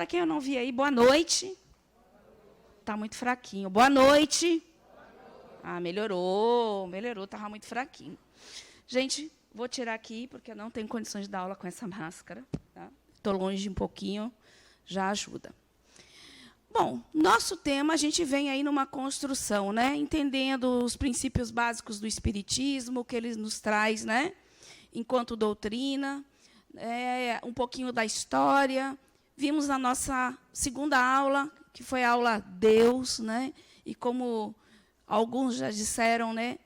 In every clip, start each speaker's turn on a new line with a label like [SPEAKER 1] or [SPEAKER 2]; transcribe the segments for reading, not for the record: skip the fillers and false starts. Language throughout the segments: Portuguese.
[SPEAKER 1] Para quem eu não vi aí, boa noite. Está muito fraquinho. Boa noite. Ah, melhorou, estava muito fraquinho. Gente, vou tirar aqui, porque eu não tenho condições de dar aula com essa máscara. Estou longe um pouquinho, já ajuda. Bom, nosso tema, a gente vem aí numa construção, né? Entendendo os princípios básicos do Espiritismo, o que ele nos traz, né? Enquanto doutrina, um pouquinho da história. Vimos na nossa segunda aula, que foi a aula Deus, né? E como alguns já disseram, né?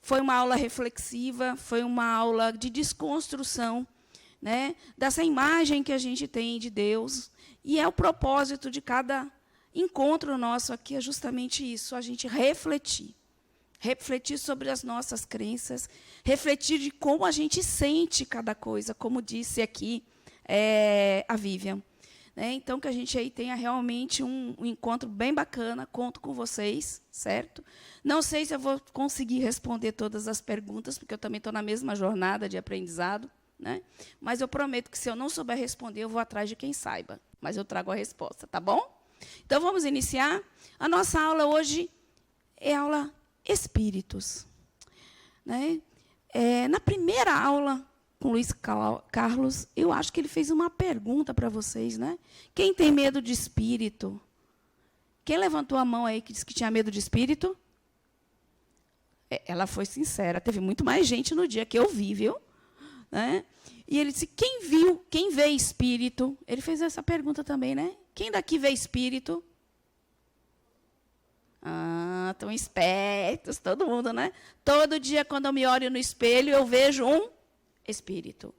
[SPEAKER 1] Foi uma aula reflexiva, foi uma aula de desconstrução, né? Dessa imagem que a gente tem de Deus. E é o propósito de cada encontro nosso aqui, é justamente isso, a gente refletir. Refletir sobre as nossas crenças, refletir de como a gente sente cada coisa, como disse aqui a Vivian. Então, que a gente aí tenha realmente um encontro bem bacana, conto com vocês, certo? Não sei se eu vou conseguir responder todas as perguntas, porque eu também estou na mesma jornada de aprendizado, né? Mas eu prometo que, se eu não souber responder, eu vou atrás de quem saiba, mas eu trago a resposta, tá bom? Então, vamos iniciar. A nossa aula hoje é a aula Espíritos. Né? Na primeira aula com Luiz Carlos, eu acho que ele fez uma pergunta para vocês. Né? Quem tem medo de espírito? Quem levantou a mão aí que disse que tinha medo de espírito? Ela foi sincera. Teve muito mais gente no dia que eu vi, viu? Né? E ele disse, quem vê espírito? Ele fez essa pergunta também, né? Quem daqui vê espírito? Ah, estão espertos, todo mundo, né? Todo dia, quando eu me olho no espelho, eu vejo um espírito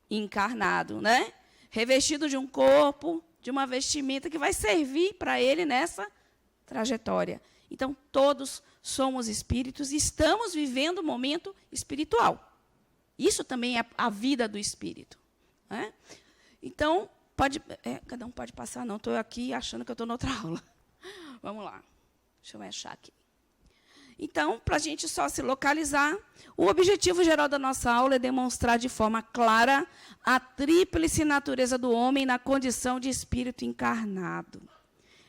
[SPEAKER 1] encarnado, né? Revestido de um corpo, de uma vestimenta que vai servir para ele nessa trajetória. Então, todos somos espíritos e estamos vivendo um momento espiritual. Isso também é a vida do espírito. Né? Então, cada um pode passar, não. Estou aqui achando que eu estou noutra aula. Vamos lá. Deixa eu achar aqui. Então, para a gente só se localizar, o objetivo geral da nossa aula é demonstrar de forma clara a tríplice natureza do homem na condição de espírito encarnado.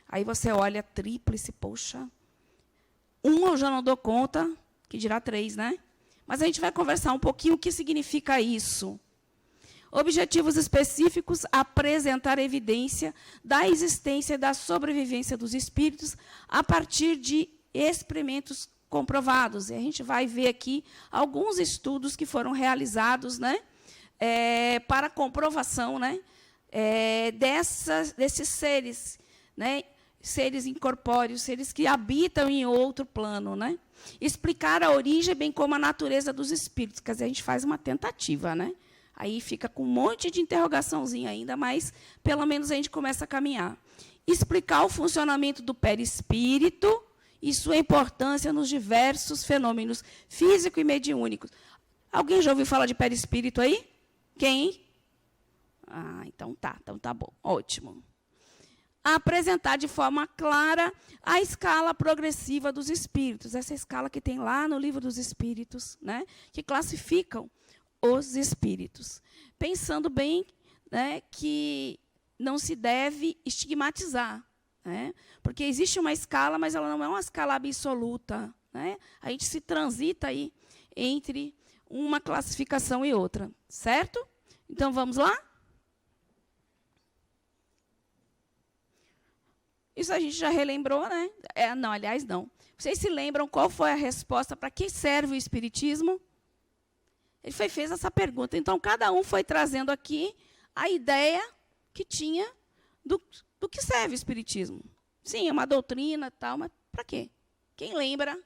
[SPEAKER 1] Aí você olha, tríplice, poxa. Eu já não dou conta, que dirá 3, né? Mas a gente vai conversar um pouquinho o que significa isso. Objetivos específicos, apresentar evidência da existência e da sobrevivência dos espíritos a partir de experimentos comprovados. E a gente vai ver aqui alguns estudos que foram realizados, né, para comprovação, né, desses seres, né, seres incorpóreos, seres que habitam em outro plano. Né? Explicar a origem, bem como a natureza dos espíritos. Quer dizer, a gente faz uma tentativa, né? Aí fica com um monte de interrogaçãozinha ainda, mas, pelo menos, a gente começa a caminhar. Explicar o funcionamento do perispírito e sua importância nos diversos fenômenos físicos e mediúnicos. Alguém já ouviu falar de perispírito aí? Quem? Ah, então tá bom. Ótimo. Apresentar de forma clara a escala progressiva dos espíritos. Essa escala que tem lá no Livro dos Espíritos, né, que classificam os espíritos. Pensando bem, né, que não se deve estigmatizar. Né, porque existe uma escala, mas ela não é uma escala absoluta. Né, a gente se transita aí entre uma classificação e outra. Certo? Então, vamos lá? Isso a gente já relembrou, né? Não, aliás, não. Vocês se lembram qual foi a resposta para que serve o Espiritismo? Ele fez essa pergunta. Então, cada um foi trazendo aqui a ideia que tinha do que serve o Espiritismo. Sim, é uma doutrina e tal, mas para quê? Quem lembra?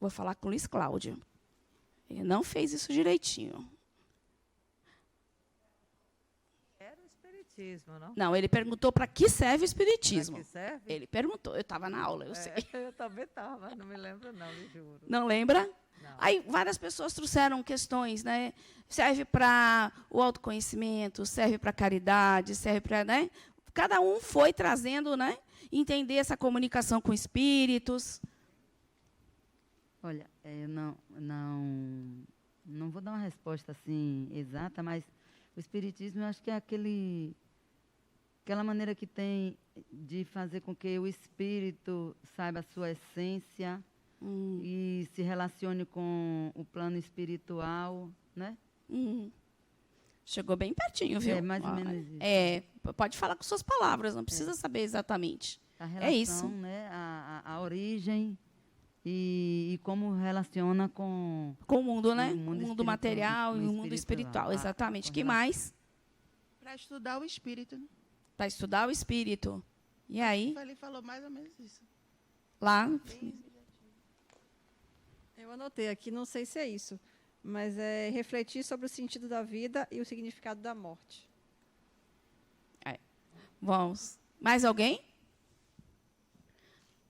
[SPEAKER 1] Vou falar com o Luiz Cláudio. Ele não fez isso direitinho. Não, ele perguntou para que serve o Espiritismo.
[SPEAKER 2] Para que serve?
[SPEAKER 1] Ele perguntou, eu estava na aula, eu sei.
[SPEAKER 2] Eu também estava, não me lembro não, me juro.
[SPEAKER 1] Não lembra?
[SPEAKER 2] Não.
[SPEAKER 1] Aí várias pessoas trouxeram questões, né? Serve para o autoconhecimento, serve para a caridade, serve para... Né? Cada um foi trazendo, né? Entender essa comunicação com espíritos.
[SPEAKER 3] Olha, eu não vou dar uma resposta assim exata, mas
[SPEAKER 2] O espiritismo, eu acho que é aquela maneira que tem de fazer com que o espírito saiba a sua essência e se relacione com o plano espiritual, né?
[SPEAKER 1] Chegou bem pertinho, viu?
[SPEAKER 2] É, mais ou menos isso.
[SPEAKER 1] Pode falar com suas palavras, não precisa saber exatamente.
[SPEAKER 2] A relação,
[SPEAKER 1] É isso.
[SPEAKER 2] né? A origem e como relaciona com
[SPEAKER 1] o mundo, né?
[SPEAKER 2] o mundo
[SPEAKER 1] O mundo
[SPEAKER 2] espiritual,
[SPEAKER 1] material
[SPEAKER 2] o
[SPEAKER 1] e o mundo espiritual.
[SPEAKER 2] espiritual.
[SPEAKER 1] Exatamente.
[SPEAKER 2] Com
[SPEAKER 1] Que
[SPEAKER 2] relação-
[SPEAKER 1] mais?
[SPEAKER 3] Para estudar o espírito. Né?
[SPEAKER 1] Para estudar o espírito. E aí,
[SPEAKER 3] Ele falou mais ou menos isso.
[SPEAKER 1] lá,
[SPEAKER 4] Eu anotei aqui, não sei se é isso, mas é refletir sobre o sentido da vida e o significado da morte.
[SPEAKER 1] vamos. Mais alguém?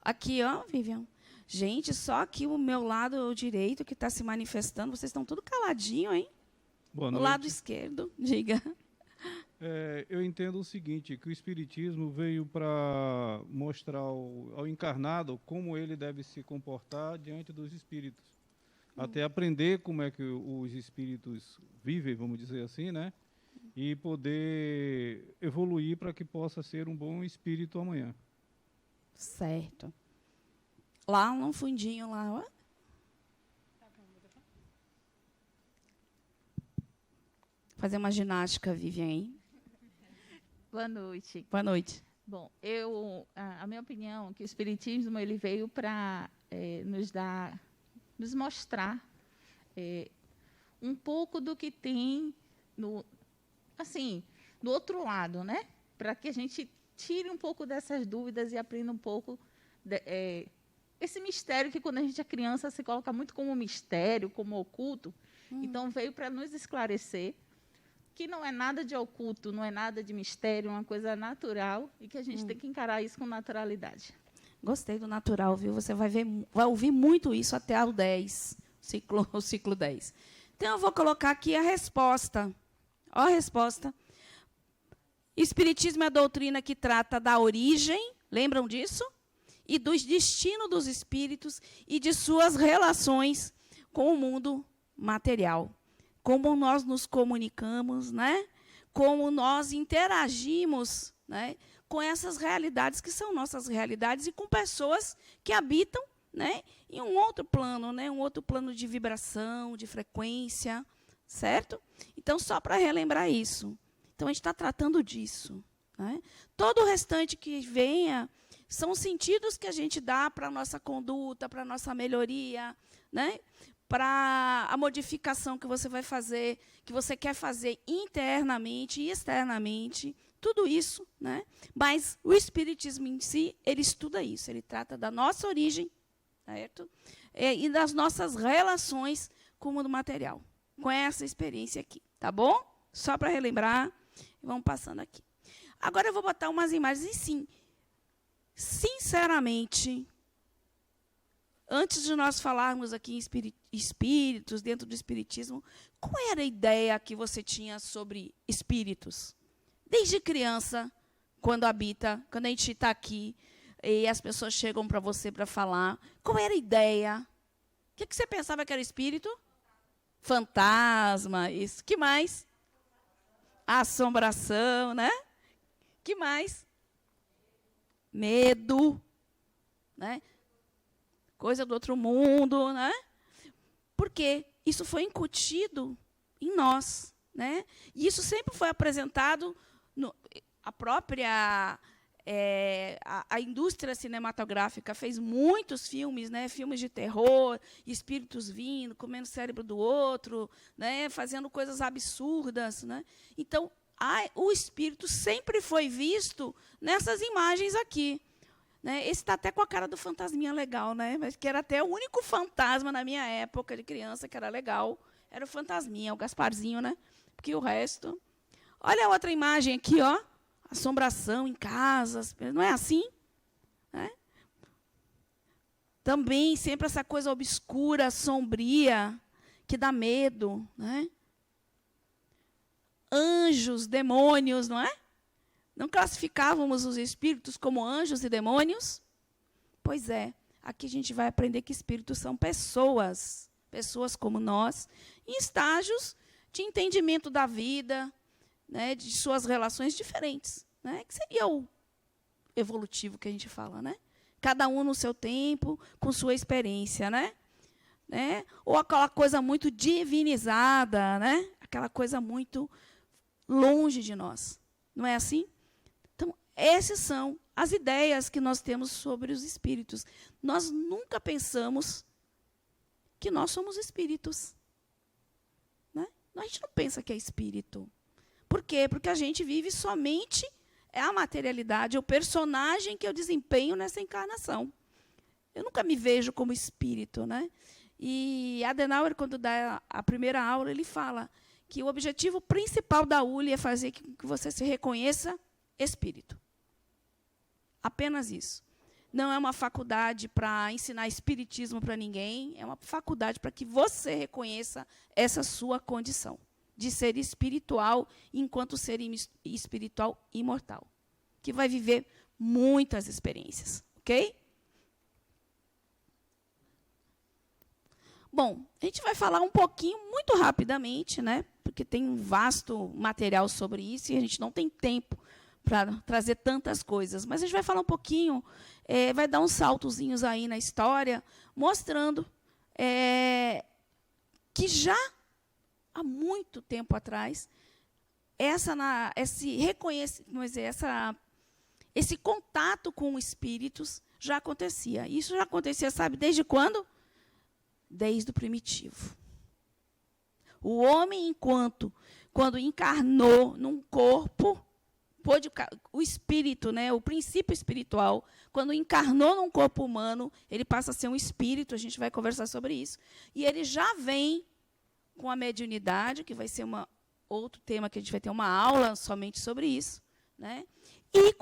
[SPEAKER 1] Aqui, ó, Vivian. Gente, só aqui o meu lado direito que está se manifestando. Vocês estão tudo caladinho, hein?
[SPEAKER 5] Boa
[SPEAKER 1] O
[SPEAKER 5] noite.
[SPEAKER 1] lado esquerdo, diga.
[SPEAKER 5] Eu entendo o seguinte, que o Espiritismo veio para mostrar ao encarnado como ele deve se comportar diante dos espíritos. Até aprender como é que os espíritos vivem, vamos dizer assim, né? E poder evoluir para que possa ser um bom espírito amanhã.
[SPEAKER 1] Certo. Lá, no fundinho, lá, ó. Fazer uma ginástica, Vivian, hein?
[SPEAKER 6] Boa noite.
[SPEAKER 1] Boa noite.
[SPEAKER 6] Bom, a minha opinião é que o espiritismo ele veio para nos mostrar um pouco do que tem no outro lado, né? Para que a gente tire um pouco dessas dúvidas e aprenda um pouco esse mistério que quando a gente é criança se coloca muito como mistério, como oculto. Então veio para nos esclarecer que não é nada de oculto, não é nada de mistério, é uma coisa natural e que a gente tem que encarar isso com naturalidade.
[SPEAKER 1] Gostei do natural, viu? Você vai ouvir muito isso até o 10, o ciclo 10. Então, eu vou colocar aqui a resposta. Ó a resposta. Espiritismo é a doutrina que trata da origem, lembram disso? E do destino dos espíritos e de suas relações com o mundo material. Como nós nos comunicamos, né? Como nós interagimos, né? Com essas realidades que são nossas realidades e com pessoas que habitam, né? Em um outro plano, né? Um outro plano de vibração, de frequência, certo? Então, só para relembrar isso. Então, a gente está tratando disso. Né? Todo o restante que venha são sentidos que a gente dá para a nossa conduta, para a nossa melhoria, né? Para a modificação que você vai fazer, que você quer fazer internamente e externamente, tudo isso, né? Mas o espiritismo em si, ele estuda isso, ele trata da nossa origem, certo? E das nossas relações com o mundo material, com essa experiência aqui, tá bom? Só para relembrar, vamos passando aqui. Agora eu vou botar umas imagens e sim, sinceramente, antes de nós falarmos aqui em espíritos, dentro do espiritismo, qual era a ideia que você tinha sobre espíritos? Desde criança, quando a gente está aqui, e as pessoas chegam para você para falar, qual era a ideia? O que você pensava que era espírito? Fantasma, isso. Que mais? Assombração, né? Que mais? Medo, né? Coisa do outro mundo, né? Porque isso foi incutido em nós, né? E isso sempre foi apresentado a própria a indústria cinematográfica fez muitos filmes, né? Filmes de terror, espíritos vindo, comendo o cérebro do outro, né? Fazendo coisas absurdas, né? Então, o espírito sempre foi visto nessas imagens aqui. Né? Esse está até com a cara do fantasminha legal, né? Mas que era até o único fantasma na minha época de criança que era legal. Era o fantasminha, o Gasparzinho, né? Porque o resto... Olha a outra imagem aqui, ó. Assombração em casas. Não é assim? Né? Também sempre essa coisa obscura, sombria, que dá medo, né? Anjos, demônios, não é? Não classificávamos os espíritos como anjos e demônios? Pois é, aqui a gente vai aprender que espíritos são pessoas como nós, em estágios de entendimento da vida, né, de suas relações diferentes, né, que seria o evolutivo que a gente fala, né? Cada um no seu tempo, com sua experiência, né? Ou aquela coisa muito divinizada, né? Aquela coisa muito longe de nós. Não é assim? Então, essas são as ideias que nós temos sobre os espíritos. Nós nunca pensamos que nós somos espíritos. Né? A gente não pensa que é espírito. Por quê? Porque a gente vive somente a materialidade, o personagem que eu desempenho nessa encarnação. Eu nunca me vejo como espírito. Né? E Adenauer, quando dá a primeira aula, ele fala que o objetivo principal da ULI é fazer que você se reconheça espírito. Apenas isso. Não é uma faculdade para ensinar espiritismo para ninguém, é uma faculdade para que você reconheça essa sua condição de ser espiritual enquanto ser espiritual imortal, que vai viver muitas experiências, ok? Bom, a gente vai falar um pouquinho, muito rapidamente, né? Porque tem um vasto material sobre isso e a gente não tem tempo para trazer tantas coisas. Mas a gente vai falar um pouquinho, vai dar uns saltozinhos aí na história, mostrando que já há muito tempo atrás, esse contato com espíritos já acontecia. Isso já acontecia, sabe, desde quando? Desde o primitivo. O homem, quando encarnou num corpo, o espírito, né, o princípio espiritual, quando encarnou num corpo humano, ele passa a ser um espírito, a gente vai conversar sobre isso. E ele já vem com a mediunidade, que vai ser outro tema que a gente vai ter uma aula somente sobre isso, né? E,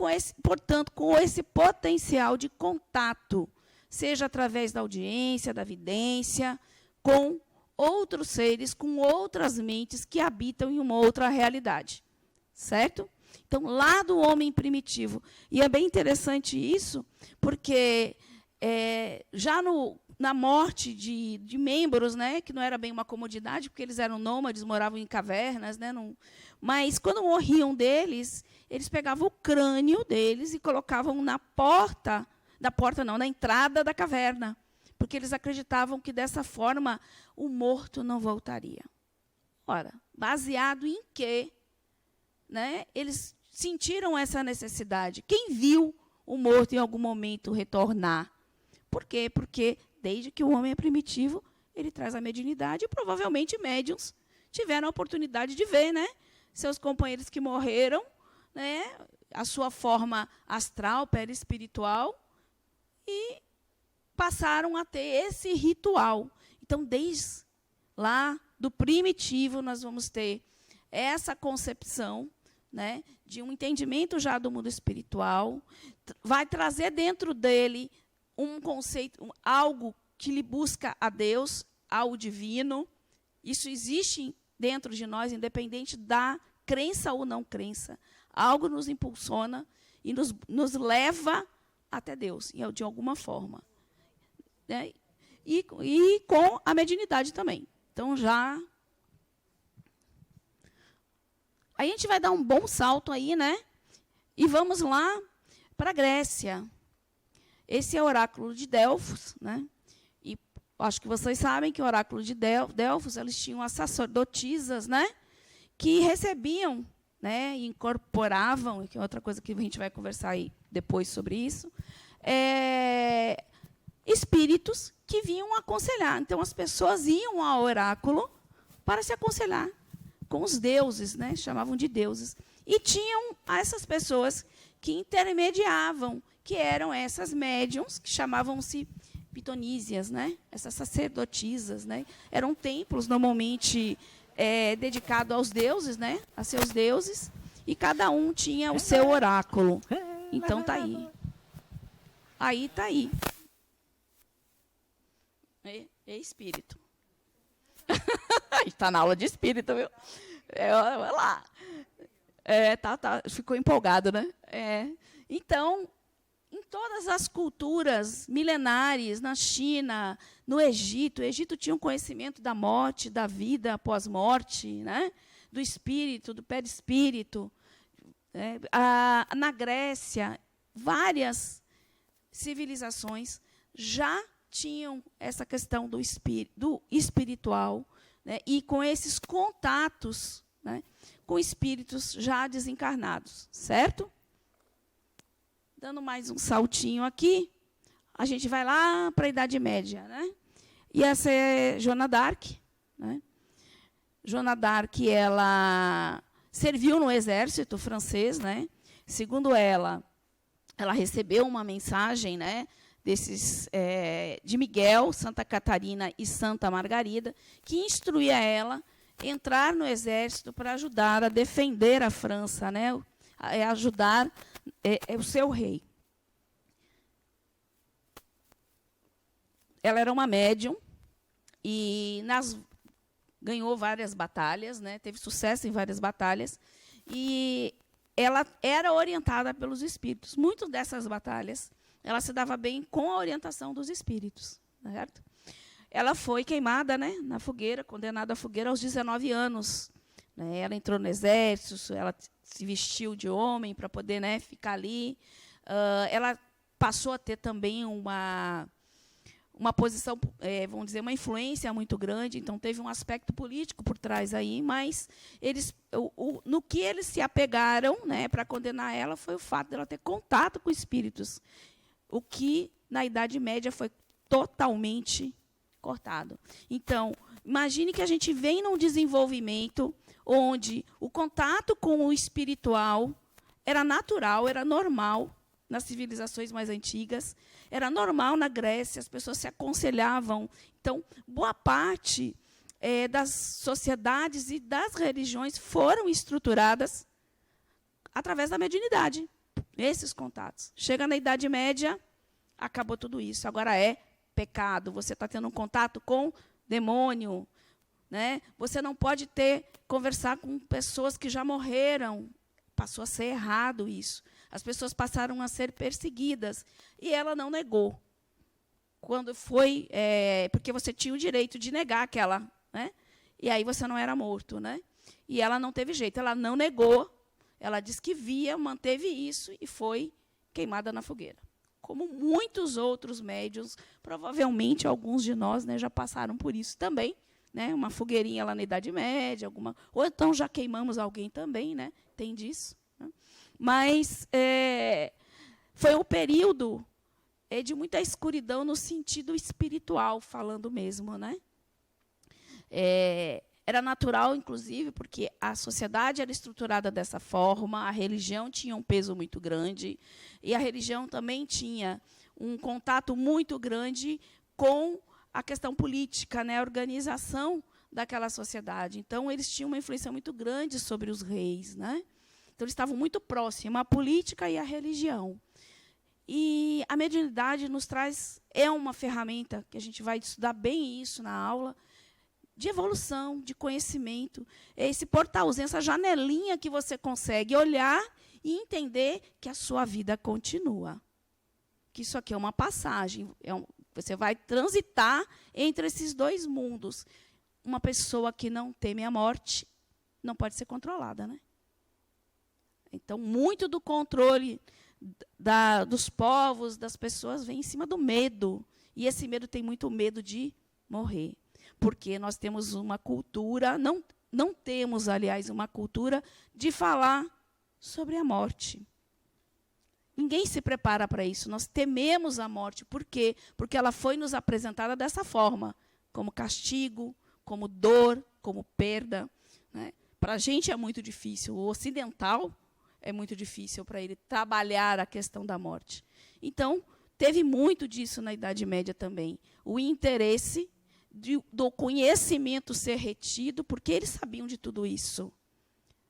[SPEAKER 1] portanto, com esse potencial de contato, seja através da audiência, da vidência, com outros seres, com outras mentes que habitam em uma outra realidade. Certo? Então, lá do homem primitivo. E é bem interessante isso, porque já na morte de membros, né, que não era bem uma comodidade, porque eles eram nômades, moravam em cavernas, né, mas, quando morriam deles, eles pegavam o crânio deles e colocavam na entrada da caverna, porque eles acreditavam que, dessa forma, o morto não voltaria. Ora, baseado em quê? Né, eles sentiram essa necessidade. Quem viu o morto em algum momento retornar? Por quê? Porque, desde que o homem é primitivo, ele traz a mediunidade, e provavelmente médiuns tiveram a oportunidade de ver, né, seus companheiros que morreram, né, a sua forma astral, perispiritual, e passaram a ter esse ritual. Então, desde lá do primitivo, nós vamos ter essa concepção, né, de um entendimento já do mundo espiritual, vai trazer dentro dele um conceito, algo que lhe busca a Deus, ao divino. Isso existe dentro de nós, independente da crença ou não crença. Algo nos impulsiona e nos leva até Deus, de alguma forma. Né? E com a mediunidade também. Então, aí a gente vai dar um bom salto aí, né? E vamos lá para a Grécia. Esse é o oráculo de Delfos, né? E acho que vocês sabem que o oráculo de Delfos, eles tinham as sacerdotisas, né? Que recebiam, né? E incorporavam, que é outra coisa que a gente vai conversar aí depois sobre isso, espíritos que vinham aconselhar. Então, as pessoas iam ao oráculo para se aconselhar com os deuses, né? Chamavam de deuses. E tinham essas pessoas que intermediavam, que eram essas médiums, que chamavam-se pitonísias, né? Essas sacerdotisas, né? Eram templos, normalmente, dedicados aos deuses, né? A seus deuses, e cada um tinha o seu oráculo. Então, está aí. Aí está aí. É espírito. A gente está na aula de espírito, viu? Olha lá. Ficou empolgado, né? Então, em todas as culturas milenares, na China, no Egito, o Egito tinha um conhecimento da morte, da vida após morte, né? do espírito, do perispírito. Na Grécia, várias civilizações já tinham essa questão do espiritual, né, e com esses contatos, né, com espíritos já desencarnados, certo? Dando mais um saltinho aqui, a gente vai lá para a Idade Média, né? E essa é Joana d'Arc, né? Joana d'Arc, ela serviu no exército francês, né? Segundo ela recebeu uma mensagem, né, de Miguel, Santa Catarina e Santa Margarida, que instruía ela a entrar no exército para ajudar a defender a França, né, ajudar o seu rei. Ela era uma médium e ganhou várias batalhas, né, teve sucesso em várias batalhas, e ela era orientada pelos espíritos. Muitas dessas batalhas ela se dava bem com a orientação dos espíritos, certo? Ela foi queimada, né, na fogueira, condenada à fogueira aos 19 anos. Né? Ela entrou no exército, ela se vestiu de homem para poder, né, ficar ali. Ela passou a ter também uma posição, vamos dizer, uma influência muito grande, então teve um aspecto político por trás aí, mas no que eles se apegaram, né, para condenar ela foi o fato dela ter contato com espíritos, o que na Idade Média foi totalmente cortado. Então, imagine que a gente vem num desenvolvimento onde o contato com o espiritual era natural, era normal nas civilizações mais antigas, era normal na Grécia, as pessoas se aconselhavam. Então, boa parte das sociedades e das religiões foram estruturadas através da mediunidade, esses contatos. Chega na Idade Média, acabou tudo isso. Agora é pecado, você está tendo um contato com demônio, né? Você não pode conversar com pessoas que já morreram. Passou a ser errado isso. As pessoas passaram a ser perseguidas. E ela não negou. Quando foi... porque você tinha o direito de negar aquela... Né? E aí você não era morto. Né? E ela não teve jeito. Ela não negou. Ela disse que via, manteve isso e foi queimada na fogueira. Como muitos outros médiuns, provavelmente alguns de nós, né, já passaram por isso também. Né? Uma fogueirinha lá na Idade Média, ou então já queimamos alguém também, né? Tem disso. Né? Mas foi um período de muita escuridão no sentido espiritual, falando mesmo. Né? Era natural, inclusive, porque a sociedade era estruturada dessa forma, a religião tinha um peso muito grande, e a religião também tinha um contato muito grande com a questão política, né, a organização daquela sociedade. Então, eles tinham uma influência muito grande sobre os reis. Né? Então, eles estavam muito próximos, a política e a religião. E a mediunidade nos traz, uma ferramenta, que a gente vai estudar bem isso na aula, de evolução, de conhecimento. É esse portalzinho, essa janelinha que você consegue olhar e entender que a sua vida continua. Que isso aqui é uma passagem, você vai transitar entre esses dois mundos. Uma pessoa que não teme a morte não pode ser controlada. Né? Então, muito do controle dos povos, das pessoas, vem em cima do medo. E esse medo tem muito medo de morrer. Porque nós temos uma cultura, não temos, aliás, uma cultura de falar sobre a morte. Ninguém se prepara para isso. Nós tememos a morte. Por quê? Porque ela foi nos apresentada dessa forma, como castigo, como dor, como perda. Né? Para a gente é muito difícil. O ocidental é muito difícil para ele trabalhar a questão da morte. Então, teve muito disso na Idade Média também. O interesse do conhecimento ser retido, porque eles sabiam de tudo isso.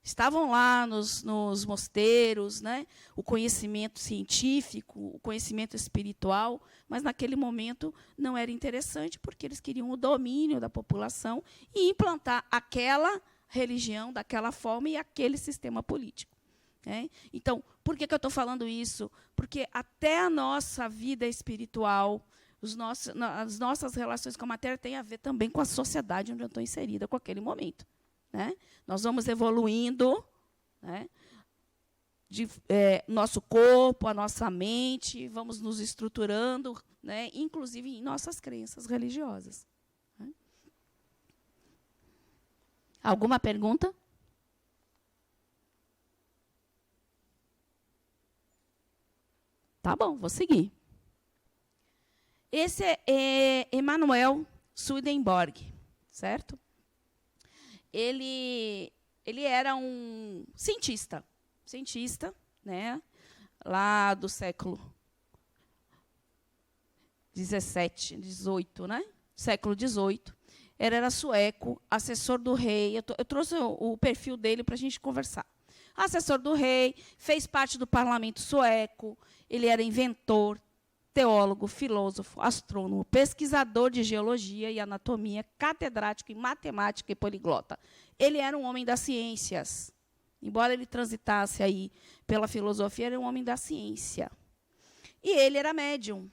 [SPEAKER 1] Estavam lá nos mosteiros, né? O conhecimento científico, o conhecimento espiritual, mas naquele momento não era interessante, porque eles queriam o domínio da população e implantar aquela religião daquela forma e aquele sistema político. Né? Então, por que eu estou falando isso? Porque até a nossa vida espiritual, as nossas relações com a matéria têm a ver também com a sociedade onde eu estou inserida com aquele momento. né? Nós vamos evoluindo, né? Nosso corpo, a nossa mente, vamos nos estruturando, né? Inclusive em nossas crenças religiosas. Né? Alguma pergunta? Tá bom, vou seguir. Esse é Emanuel Swedenborg, certo? Ele era um cientista, né? Lá do século 17, 18, né? Século 18. Ele era sueco, assessor do rei. Eu trouxe o perfil dele para a gente conversar. Assessor do rei, fez parte do parlamento sueco. Ele era inventor, teólogo, filósofo, astrônomo, pesquisador de geologia e anatomia, catedrático em matemática e poliglota. Ele era um homem das ciências. Embora ele transitasse aí pela filosofia, ele era um homem da ciência. E ele era médium.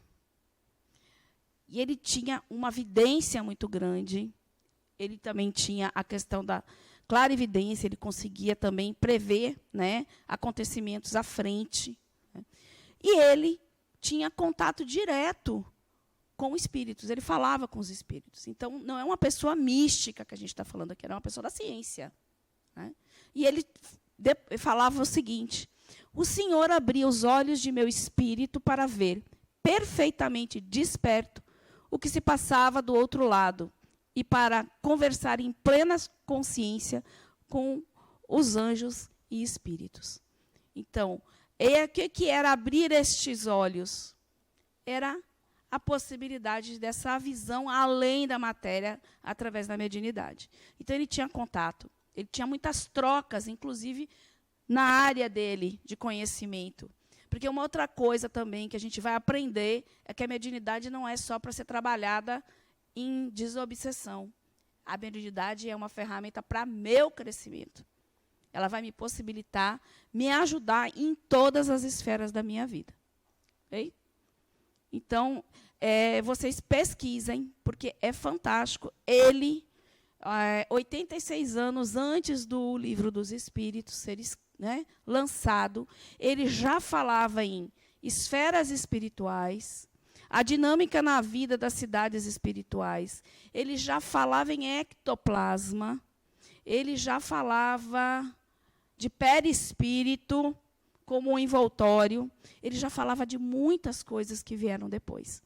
[SPEAKER 1] E ele tinha uma vidência muito grande. Ele também tinha a questão da clarividência, ele conseguia também prever, né, acontecimentos à frente. Né? E ele tinha contato direto com espíritos, ele falava com os espíritos. Então, não é uma pessoa mística que a gente está falando aqui, era uma pessoa da ciência. Né? E ele falava o seguinte: o Senhor abria os olhos de meu espírito para ver, perfeitamente desperto, o que se passava do outro lado, e para conversar em plena consciência com os anjos e espíritos. Então, o que era abrir estes olhos? Era a possibilidade dessa visão além da matéria, através da mediunidade. Então, ele tinha contato, ele tinha muitas trocas, inclusive na área dele de conhecimento. Porque uma outra coisa também que a gente vai aprender é que a mediunidade não é só para ser trabalhada em desobsessão. A mediunidade é uma ferramenta para meu crescimento. Ela vai me possibilitar, me ajudar em todas as esferas da minha vida. Okay? Então, vocês pesquisem, porque é fantástico. Ele, 86 anos antes do Livro dos Espíritos ser lançado, ele já falava em esferas espirituais, a dinâmica na vida das cidades espirituais. Ele já falava em ectoplasma, ele já falava de perispírito como um envoltório, ele já falava de muitas coisas que vieram depois.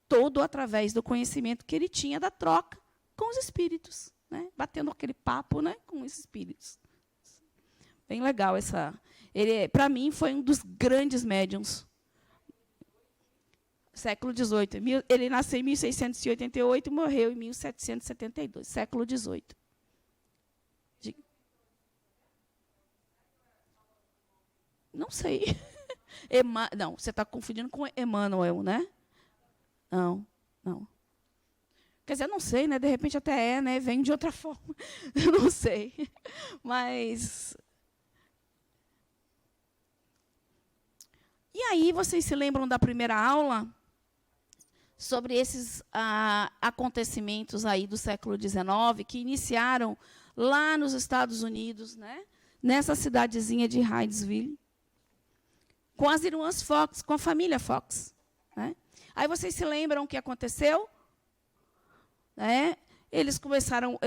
[SPEAKER 1] Todo através do conhecimento que ele tinha da troca com os espíritos, né? Batendo aquele papo, né, com os espíritos. Bem legal essa. Ele, para mim, foi um dos grandes médiuns. Século XVIII. Ele nasceu em 1688 e morreu em 1772. Século XVIII. Não sei. Não, você está confundindo com Emmanuel, né? Não. Quer dizer, não sei, né? De repente até é, né? Vem de outra forma. Eu não sei. Mas... E aí, vocês se lembram da primeira aula sobre esses acontecimentos aí do século XIX, que iniciaram lá nos Estados Unidos, né? Nessa cidadezinha de Hydesville, com as irmãs Fox, com a família Fox. Né? Aí vocês se lembram o que aconteceu? Né? Eles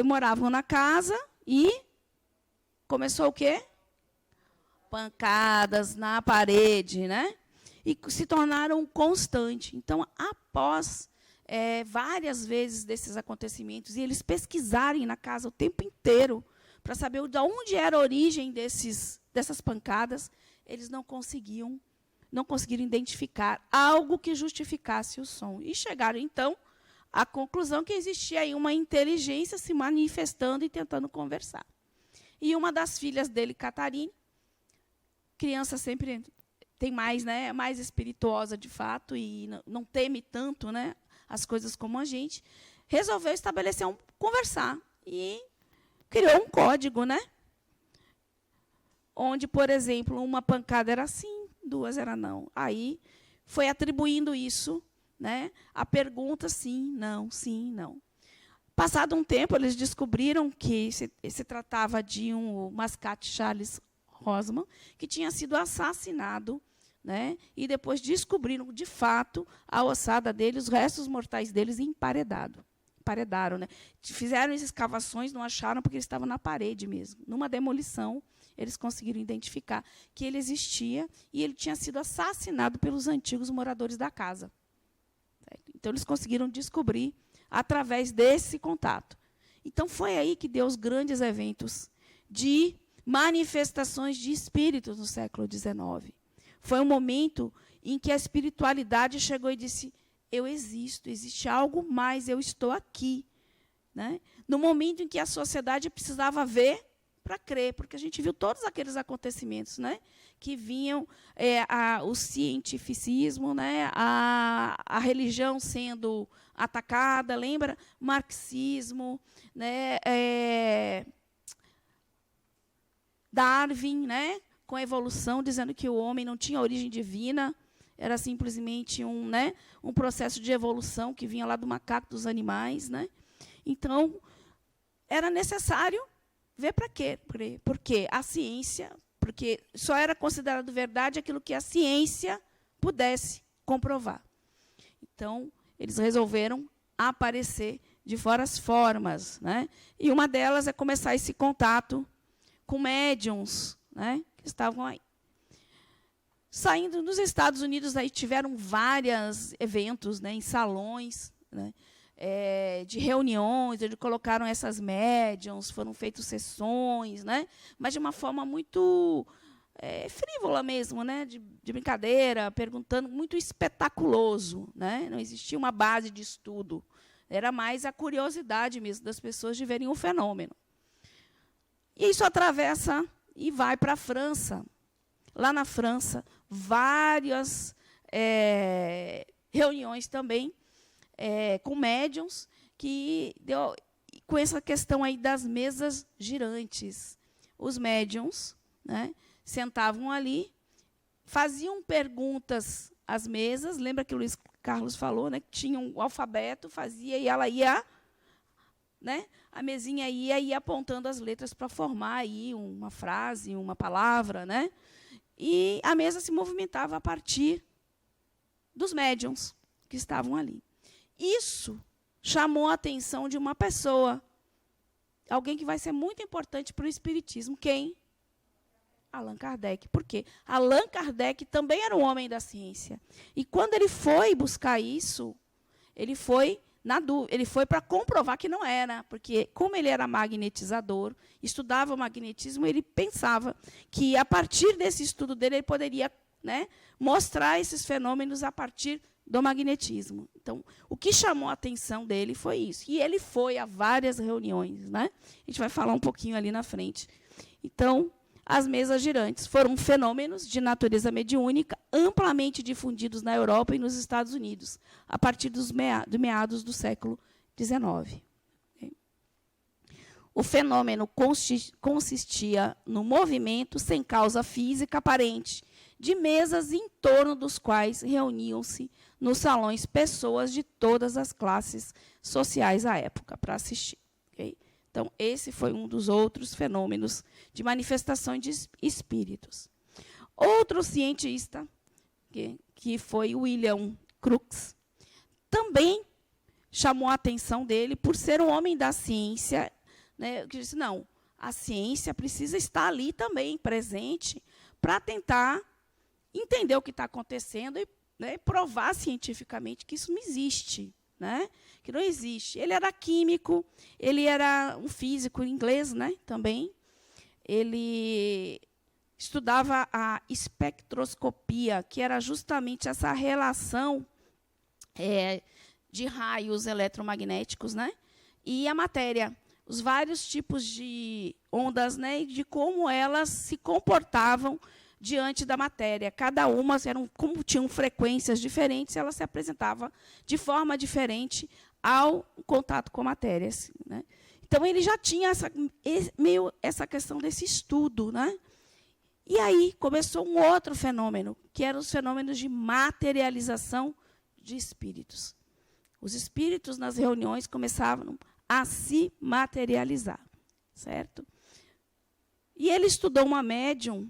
[SPEAKER 1] moravam na casa e começou o quê? Pancadas na parede, né? E se tornaram constantes. Então, após várias vezes desses acontecimentos, e eles pesquisarem na casa o tempo inteiro para saber de onde era a origem dessas pancadas, eles não conseguiram identificar algo que justificasse o som. E chegaram, então, à conclusão que existia aí uma inteligência se manifestando e tentando conversar. E uma das filhas dele, Catarine, criança sempre tem mais, né, mais espirituosa de fato e não teme tanto, né, as coisas como a gente, resolveu estabelecer conversar e criou um código, né, onde, por exemplo, uma pancada era sim, duas era não. Aí foi atribuindo isso, né, a pergunta sim, não, sim, não. Passado um tempo, eles descobriram que se tratava de um mascate Charles Rosman, que tinha sido assassinado, né? E depois descobriram, de fato, a ossada dele, os restos mortais deles emparedaram, né? Fizeram as escavações, não acharam, porque ele estava na parede mesmo. Numa demolição, eles conseguiram identificar que ele existia e ele tinha sido assassinado pelos antigos moradores da casa. Certo? Então, eles conseguiram descobrir através desse contato. Então, foi aí que deu os grandes eventos de manifestações de espíritos no século XIX. Foi um momento em que a espiritualidade chegou e disse: eu existo, existe algo mais, eu estou aqui. Né? No momento em que a sociedade precisava ver para crer, porque a gente viu todos aqueles acontecimentos, né, que vinham, o cientificismo, né, a religião sendo atacada, lembra? Marxismo, né, Darwin, né, com a evolução, dizendo que o homem não tinha origem divina, era simplesmente um processo de evolução que vinha lá do macaco, dos animais. Né? Então, era necessário ver para quê? Porque a ciência, porque só era considerado verdade aquilo que a ciência pudesse comprovar. Então, eles resolveram aparecer de várias formas. Né? E uma delas é começar esse contato com médiums, né, que estavam aí. Saindo nos Estados Unidos, aí tiveram vários eventos, né, em salões, né, de reuniões, onde colocaram essas médiums, foram feitas sessões, né, mas de uma forma muito frívola mesmo, né, de brincadeira, perguntando, muito espetaculoso. Né, não existia uma base de estudo, era mais a curiosidade mesmo das pessoas de verem o fenômeno. E isso atravessa e vai para a França. Lá na França, várias reuniões também com médiums, com essa questão aí das mesas girantes. Os médiums, né, sentavam ali, faziam perguntas às mesas. Lembra que o Luiz Carlos falou, né, que tinha um alfabeto, fazia e ela ia, né, a mesinha ia apontando as letras para formar aí uma frase, uma palavra, né? E a mesa se movimentava a partir dos médiums que estavam ali. Isso chamou a atenção de uma pessoa, alguém que vai ser muito importante para o espiritismo. Quem? Allan Kardec. Por quê? Allan Kardec também era um homem da ciência. E quando ele foi buscar isso, ele foi para comprovar que não era, porque, como ele era magnetizador, estudava o magnetismo, ele pensava que, a partir desse estudo dele, ele poderia, né, mostrar esses fenômenos a partir do magnetismo. Então, o que chamou a atenção dele foi isso. E ele foi a várias reuniões. Né? A gente vai falar um pouquinho ali na frente. Então, as mesas girantes foram fenômenos de natureza mediúnica amplamente difundidos na Europa e nos Estados Unidos, a partir dos meados do século XIX. O fenômeno consistia no movimento sem causa física aparente de mesas em torno dos quais reuniam-se nos salões pessoas de todas as classes sociais à época para assistir. Okay? Então, esse foi um dos outros fenômenos de manifestação de espíritos. Outro cientista, que foi William Crookes, também chamou a atenção dele por ser um homem da ciência, né, que disse, não, a ciência precisa estar ali também, presente, para tentar entender o que está acontecendo e, né, provar cientificamente que isso não existe. Né? Que não existe. Ele era químico, ele era um físico inglês, né, também. Ele estudava a espectroscopia, que era justamente essa relação de raios eletromagnéticos, né, e a matéria, os vários tipos de ondas, né, e de como elas se comportavam diante da matéria. Cada uma, como tinham frequências diferentes, ela se apresentava de forma diferente ao contato com a matéria. Né? Então, ele já tinha essa questão desse estudo. Né? E aí começou um outro fenômeno, que eram os fenômenos de materialização de espíritos. Os espíritos, nas reuniões, começavam a se materializar, certo? E ele estudou uma médium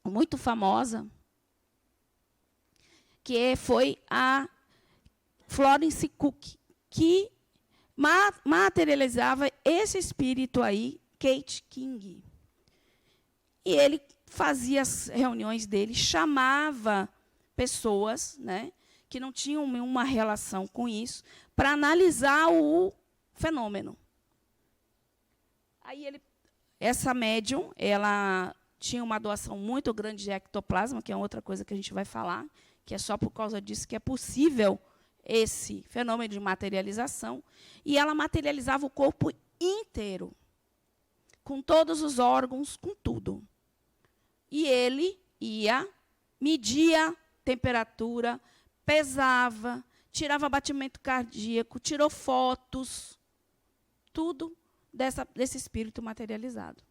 [SPEAKER 1] muito famosa, que foi a Florence Cook, que materializava esse espírito aí, Kate King. E ele fazia as reuniões dele, chamava pessoas, né, que não tinham nenhuma relação com isso, para analisar o fenômeno. Aí essa médium, ela tinha uma doação muito grande de ectoplasma, que é outra coisa que a gente vai falar, que é só por causa disso que é possível esse fenômeno de materialização, e ela materializava o corpo inteiro, com todos os órgãos, com tudo. E ele ia, media temperatura, pesava, tirava batimento cardíaco, tirou fotos, tudo desse espírito materializado.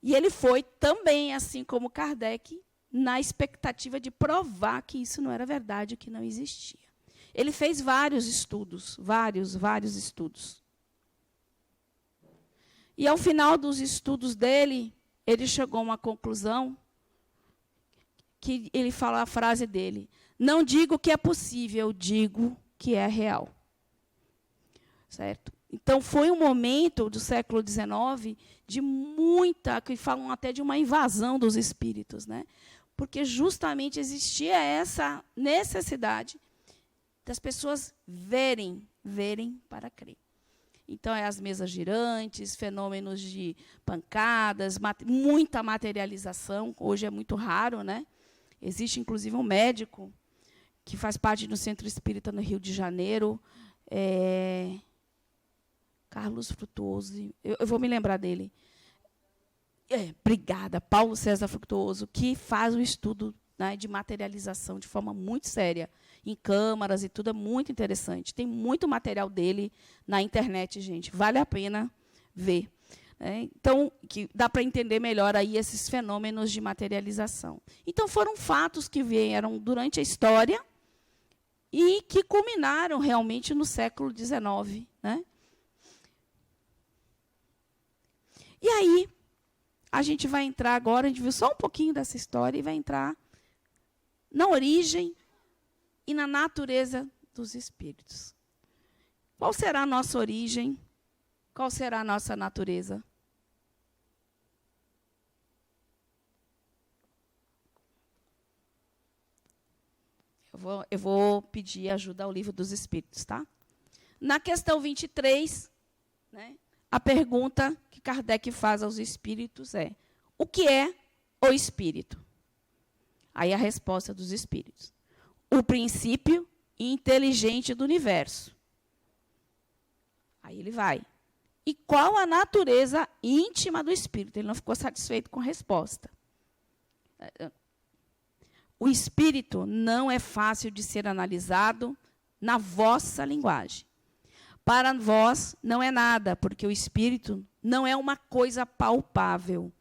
[SPEAKER 1] E ele foi também, assim como Kardec, na expectativa de provar que isso não era verdade, que não existia. Ele fez vários estudos, vários estudos. E, ao final dos estudos dele, ele chegou a uma conclusão, que ele fala a frase dele: não digo que é possível, digo que é real. Certo? Então, foi um momento do século XIX de muita, que falam até de uma invasão dos espíritos, né? Porque justamente existia essa necessidade das pessoas verem para crer. Então, as mesas girantes, fenômenos de pancadas, muita materialização, hoje é muito raro, né? Existe, inclusive, um médico que faz parte do Centro Espírita no Rio de Janeiro, Carlos Frutuoso, eu vou me lembrar dele. Obrigada, Paulo César Frutuoso, que faz o estudo, né, de materialização de forma muito séria, em câmaras e tudo, é muito interessante. Tem muito material dele na internet, gente, vale a pena ver. Então, que dá para entender melhor aí esses fenômenos de materialização. Então, foram fatos que vieram durante a história e que culminaram realmente no século XIX. Né? E aí, a gente vai entrar agora, a gente viu só um pouquinho dessa história, e vai entrar na origem e na natureza dos espíritos. Qual será a nossa origem? Qual será a nossa natureza? Eu vou pedir ajuda ao Livro dos Espíritos, tá? Na questão 23, né, a pergunta que Kardec faz aos espíritos é: o que é o espírito? Aí a resposta dos espíritos: o princípio inteligente do universo. Aí ele vai: e qual a natureza íntima do espírito? Ele não ficou satisfeito com a resposta. O espírito não é fácil de ser analisado na vossa linguagem. Para vós não é nada, porque o espírito não é uma coisa palpável,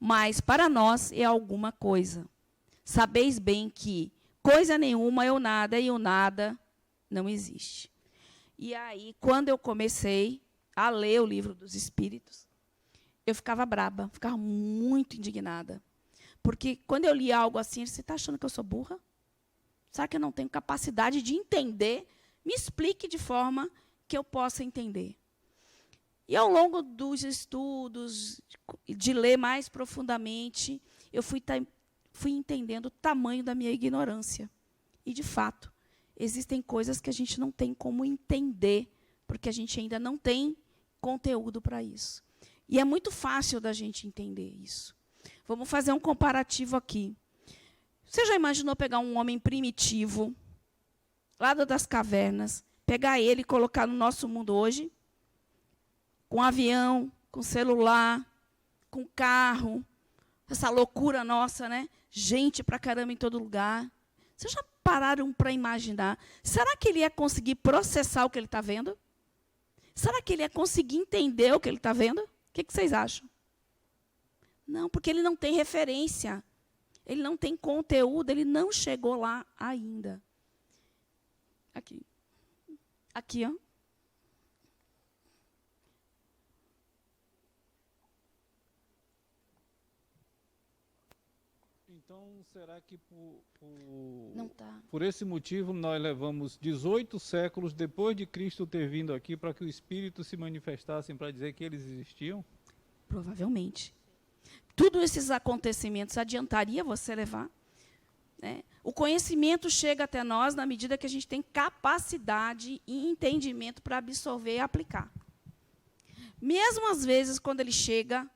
[SPEAKER 1] mas para nós é alguma coisa. Sabeis bem que coisa nenhuma é o nada, e o nada não existe. E aí, quando eu comecei a ler o Livro dos Espíritos, eu ficava braba, ficava muito indignada. Porque quando eu li algo assim, você está achando que eu sou burra? Será que eu não tenho capacidade de entender? Me explique de forma que eu possa entender. E, ao longo dos estudos, de ler mais profundamente, eu fui entendendo o tamanho da minha ignorância. E, de fato, existem coisas que a gente não tem como entender, porque a gente ainda não tem conteúdo para isso. E é muito fácil da gente entender isso. Vamos fazer um comparativo aqui. Você já imaginou pegar um homem primitivo, lá das cavernas, pegar ele e colocar no nosso mundo hoje? Com avião, com celular, com carro, essa loucura nossa, né? Gente pra caramba em todo lugar. Vocês já pararam para imaginar? Será que ele ia conseguir processar o que ele está vendo? Será que ele ia conseguir entender o que ele está vendo? O que vocês acham? Não, porque ele não tem referência. Ele não tem conteúdo, ele não chegou lá ainda. Aqui. Aqui, ó.
[SPEAKER 5] Então, será que
[SPEAKER 1] Não tá.
[SPEAKER 5] por esse motivo nós levamos 18 séculos depois de Cristo ter vindo aqui para que o Espírito se manifestasse para dizer que eles existiam?
[SPEAKER 1] Provavelmente. Tudo esses acontecimentos adiantaria você levar, né? O conhecimento chega até nós na medida que a gente tem capacidade e entendimento para absorver e aplicar. Mesmo às vezes, quando ele chega,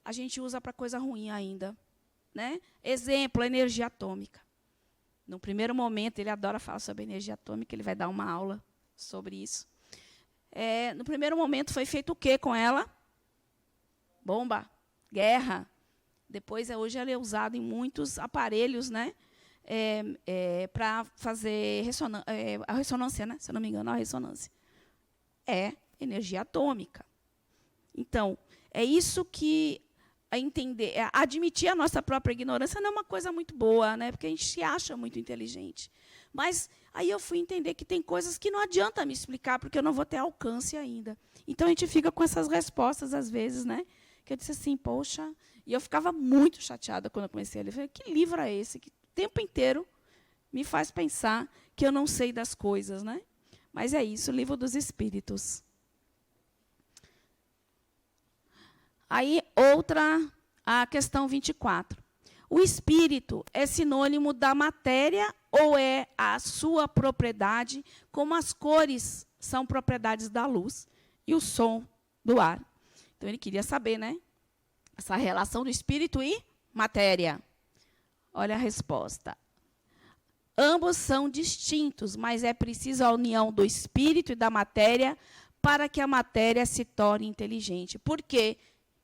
[SPEAKER 1] a gente usa para coisa ruim ainda, né? Exemplo, a energia atômica. No primeiro momento, ele adora falar sobre energia atômica, ele vai dar uma aula sobre isso. No primeiro momento, foi feito o quê com ela? Bomba, guerra. Depois, hoje, ela é usada em muitos aparelhos, né? Para fazer a ressonância, né? Se eu não me engano, a ressonância. É energia atômica. Então, é isso que admitir a nossa própria ignorância não é uma coisa muito boa, né? Porque a gente se acha muito inteligente. Mas aí eu fui entender que tem coisas que não adianta me explicar, porque eu não vou ter alcance ainda. Então, a gente fica com essas respostas, às vezes, né? Que eu disse assim, poxa... E eu ficava muito chateada quando eu comecei a ler. Eu falei, que livro é esse? Que o tempo inteiro me faz pensar que eu não sei das coisas, né? Mas é isso, o Livro dos Espíritos. Aí, a questão 24. O espírito é sinônimo da matéria ou é a sua propriedade, como as cores são propriedades da luz e o som do ar? Então, ele queria saber, né? Essa relação do espírito e matéria. Olha a resposta. Ambos são distintos, mas é preciso a união do espírito e da matéria para que a matéria se torne inteligente. Por quê?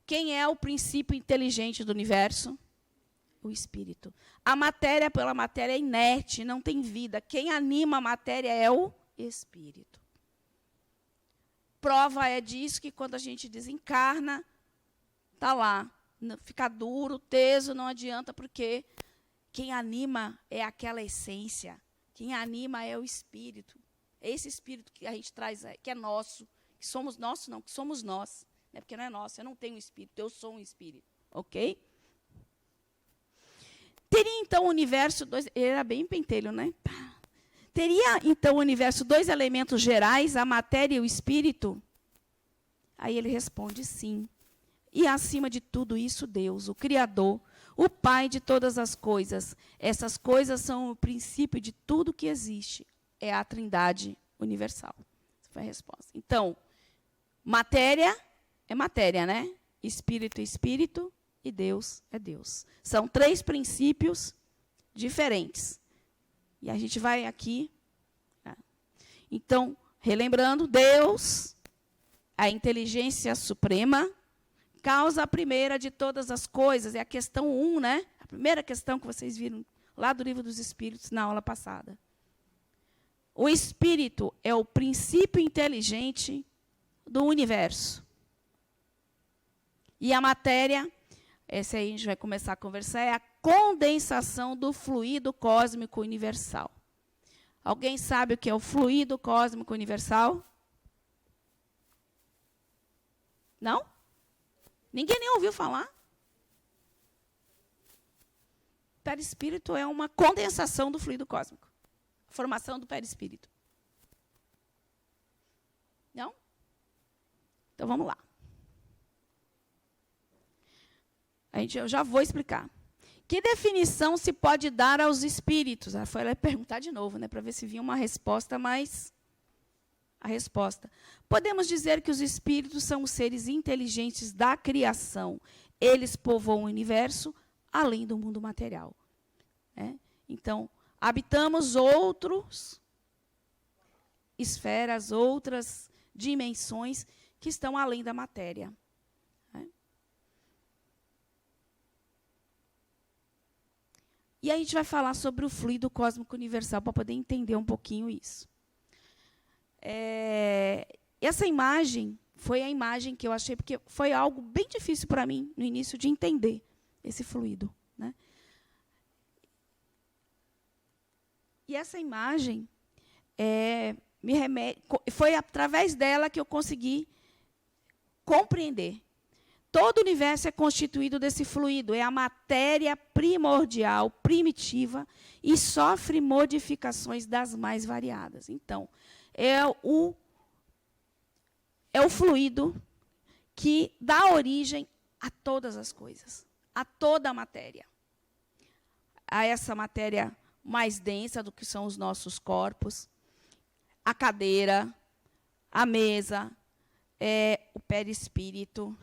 [SPEAKER 1] Quem é o princípio inteligente do universo? O espírito. A matéria, pela matéria, é inerte, não tem vida. Quem anima a matéria é o espírito. Prova é disso que quando a gente desencarna, está lá, fica duro, teso, não adianta, porque quem anima é aquela essência. Quem anima é o espírito. É esse espírito que a gente traz, que é nosso, que somos nossos, não, que somos nós. Né? Porque não é nosso, eu não tenho um espírito, eu sou um espírito. Ok? Teria, então, o universo... Ele era bem pentelho, né? Teria, então, o universo dois elementos gerais, a matéria e o espírito? Aí ele responde sim. E, acima de tudo isso, Deus, o Criador, o Pai de todas as coisas. Essas coisas são o princípio de tudo que existe. É a Trindade universal. Essa foi a resposta. Então, matéria é matéria, né? Espírito é espírito e Deus é Deus. São três princípios diferentes. E a gente vai aqui. Então, relembrando, Deus, a inteligência suprema, causa primeira de todas as coisas. É a questão 1, né? A primeira questão que vocês viram lá do Livro dos Espíritos, na aula passada. O espírito é o princípio inteligente do universo. E a matéria, essa aí a gente vai começar a conversar, é a condensação do fluido cósmico universal. Alguém sabe o que é o fluido cósmico universal? Não? Ninguém nem ouviu falar? Perispírito é uma condensação do fluido cósmico. A formação do perispírito. Não? Então, vamos lá. Eu já vou explicar. Que definição se pode dar aos espíritos? Foi ela perguntar de novo, né, para ver se vinha uma resposta, mas a resposta. Podemos dizer que os espíritos são os seres inteligentes da criação. Eles povoam o universo além do mundo material. Então, habitamos outras esferas, outras dimensões que estão além da matéria. E aí a gente vai falar sobre o fluido cósmico universal para poder entender um pouquinho isso. Essa imagem foi a imagem que eu achei, porque foi algo bem difícil para mim, no início, de entender esse fluido. Né? E essa imagem foi através dela que eu consegui compreender. Todo o universo é constituído desse fluido, é a matéria primordial, primitiva, e sofre modificações das mais variadas. Então, é o fluido que dá origem a todas as coisas, a toda a matéria. A essa matéria mais densa do que são os nossos corpos, a cadeira, a mesa, o perispírito,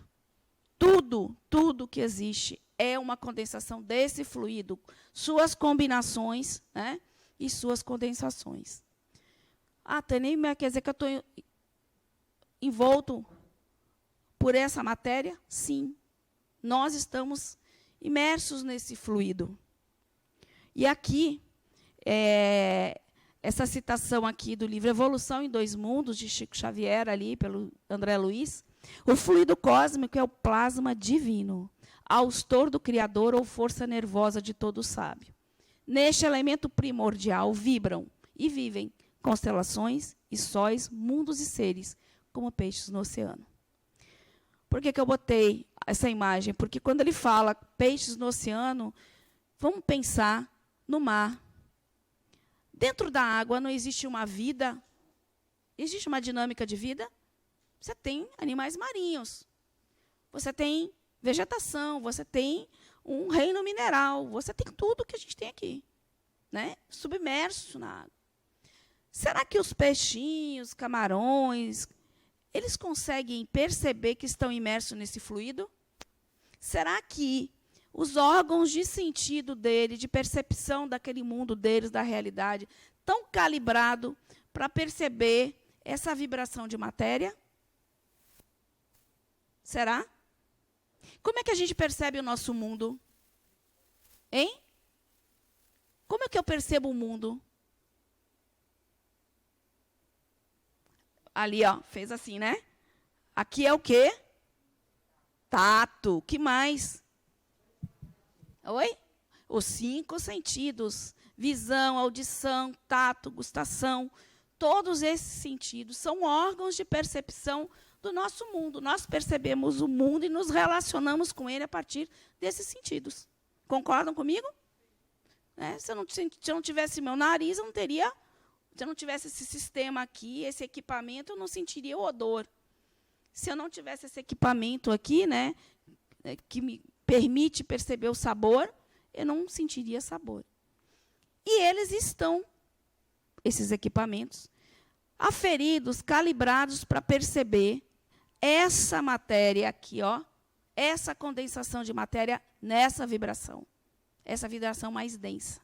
[SPEAKER 1] tudo que existe é uma condensação desse fluido, suas combinações, né, e suas condensações. Tânia, quer dizer que eu estou envolto por essa matéria? Sim, nós estamos imersos nesse fluido. E aqui, essa citação aqui do livro Evolução em Dois Mundos, de Chico Xavier, ali, pelo André Luiz, o fluido cósmico é o plasma divino, austor do Criador ou força nervosa de todo sábio. Neste elemento primordial vibram e vivem constelações e sóis, mundos e seres, como peixes no oceano. Por que eu botei essa imagem? Porque quando ele fala peixes no oceano, vamos pensar no mar. Dentro da água não existe uma vida, existe uma dinâmica de vida? Você tem animais marinhos, você tem vegetação, você tem um reino mineral, você tem tudo que a gente tem aqui, né? Submerso na água. Será que os peixinhos, camarões, eles conseguem perceber que estão imersos nesse fluido? Será que os órgãos de sentido dele, de percepção daquele mundo deles, da realidade, estão calibrados para perceber essa vibração de matéria? Será? Como é que a gente percebe o nosso mundo? Hein? Como é que eu percebo o mundo? Ali, ó, fez assim, né? Aqui é o quê? Tato. Que mais? Oi? Os 5 sentidos. Visão, audição, tato, gustação. Todos esses sentidos são órgãos de percepção do nosso mundo. Nós percebemos o mundo e nos relacionamos com ele a partir desses sentidos. Concordam comigo? Se eu não tivesse meu nariz, eu não teria... Se eu não tivesse esse sistema aqui, esse equipamento, eu não sentiria o odor. Se eu não tivesse esse equipamento aqui, né, que me permite perceber o sabor, eu não sentiria sabor. E eles estão, esses equipamentos, aferidos, calibrados para perceber essa matéria aqui, ó, essa condensação de matéria nessa vibração. Essa vibração mais densa.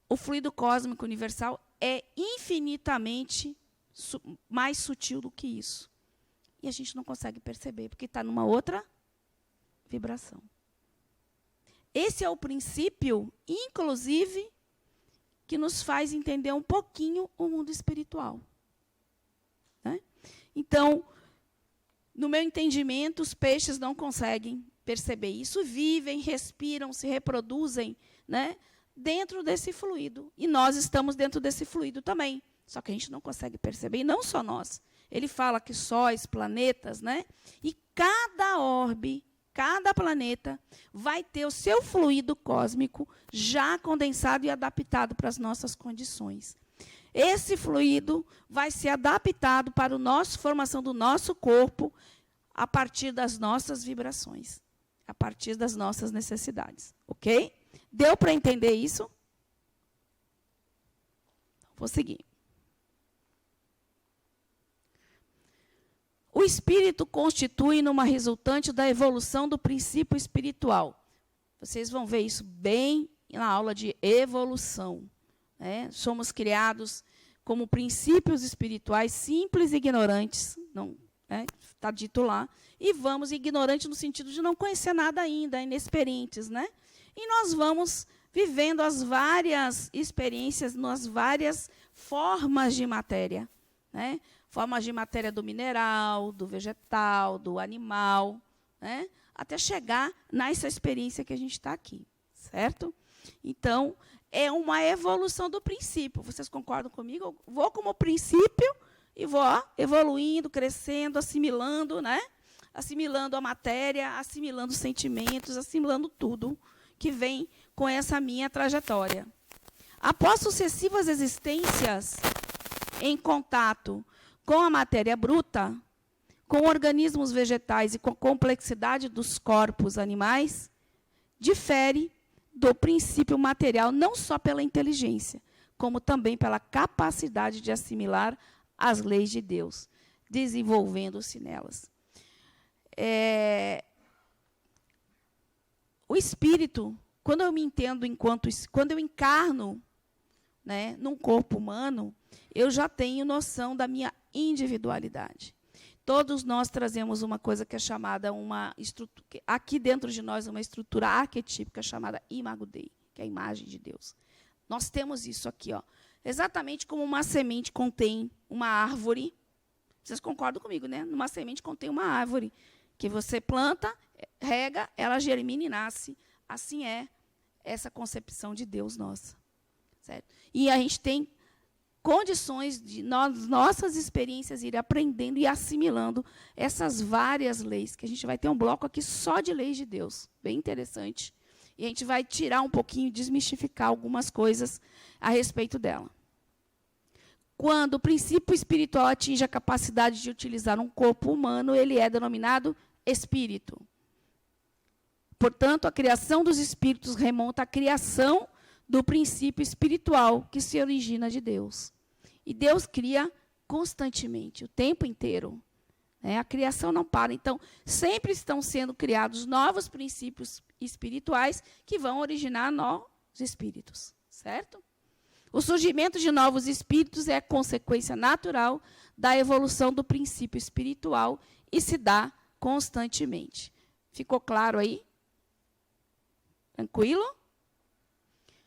[SPEAKER 1] O fluido cósmico universal é infinitamente mais sutil do que isso. E a gente não consegue perceber, porque está numa outra vibração. Esse é o princípio, inclusive, que nos faz entender um pouquinho o mundo espiritual. Né? Então, no meu entendimento, os peixes não conseguem perceber isso, vivem, respiram, se reproduzem, né, dentro desse fluido. E nós estamos dentro desse fluido também. Só que a gente não consegue perceber, e não só nós. Ele fala que sóis, planetas, né? E cada orbe, cada planeta, vai ter o seu fluido cósmico já condensado e adaptado para as nossas condições. Esse fluido vai ser adaptado para a formação do nosso corpo a partir das nossas vibrações, a partir das nossas necessidades. Ok? Deu para entender isso? Vou seguir. O espírito constitui numa resultante da evolução do princípio espiritual. Vocês vão ver isso bem na aula de evolução. Né? Somos criados como princípios espirituais simples e ignorantes, não, está dito lá, e vamos ignorantes no sentido de não conhecer nada ainda, inexperientes, né? E nós vamos vivendo as várias experiências nas várias formas de matéria. Né? Formas de matéria do mineral, do vegetal, do animal, né? Até chegar nessa experiência que a gente está aqui. Certo? Então, é uma evolução do princípio. Vocês concordam comigo? Eu vou como princípio e vou evoluindo, crescendo, assimilando, né? assimilando a matéria, assimilando os sentimentos, assimilando tudo que vem com essa minha trajetória. Após sucessivas existências em contato com a matéria bruta, com organismos vegetais e com a complexidade dos corpos animais, difere do princípio material não só pela inteligência, como também pela capacidade de assimilar as leis de Deus, desenvolvendo-se nelas. O espírito, quando eu me entendo quando eu encarno, né, num corpo humano, eu já tenho noção da minha individualidade. Todos nós trazemos uma coisa que é chamada uma estrutura, aqui dentro de nós, uma estrutura arquetípica chamada Imago Dei, que é a imagem de Deus. Nós temos isso aqui, ó, exatamente como uma semente contém uma árvore. Vocês concordam comigo, né? Uma semente contém uma árvore que você planta, rega, ela germina e nasce. Assim é essa concepção de Deus nossa. Certo? E a gente tem condições de nossas experiências ir aprendendo e assimilando essas várias leis, que a gente vai ter um bloco aqui só de leis de Deus, bem interessante. E a gente vai tirar um pouquinho, desmistificar algumas coisas a respeito dela. Quando o princípio espiritual atinge a capacidade de utilizar um corpo humano, ele é denominado espírito. Portanto, a criação dos espíritos remonta à criação do princípio espiritual que se origina de Deus. E Deus cria constantemente, o tempo inteiro. A criação não para. Então, sempre estão sendo criados novos princípios espirituais que vão originar novos espíritos. Certo? O surgimento de novos espíritos é a consequência natural da evolução do princípio espiritual e se dá constantemente. Ficou claro aí? Tranquilo?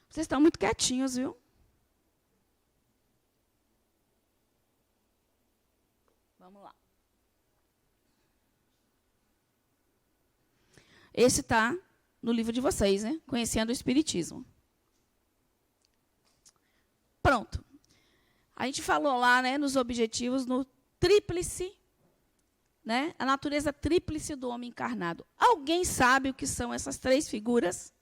[SPEAKER 1] Vocês estão muito quietinhos, viu? Vamos lá. Esse está no livro de vocês, né? Conhecendo o Espiritismo. Pronto. A gente falou lá, né, nos objetivos, no tríplice, né, a natureza tríplice do homem encarnado. Alguém sabe o que são essas três figuras?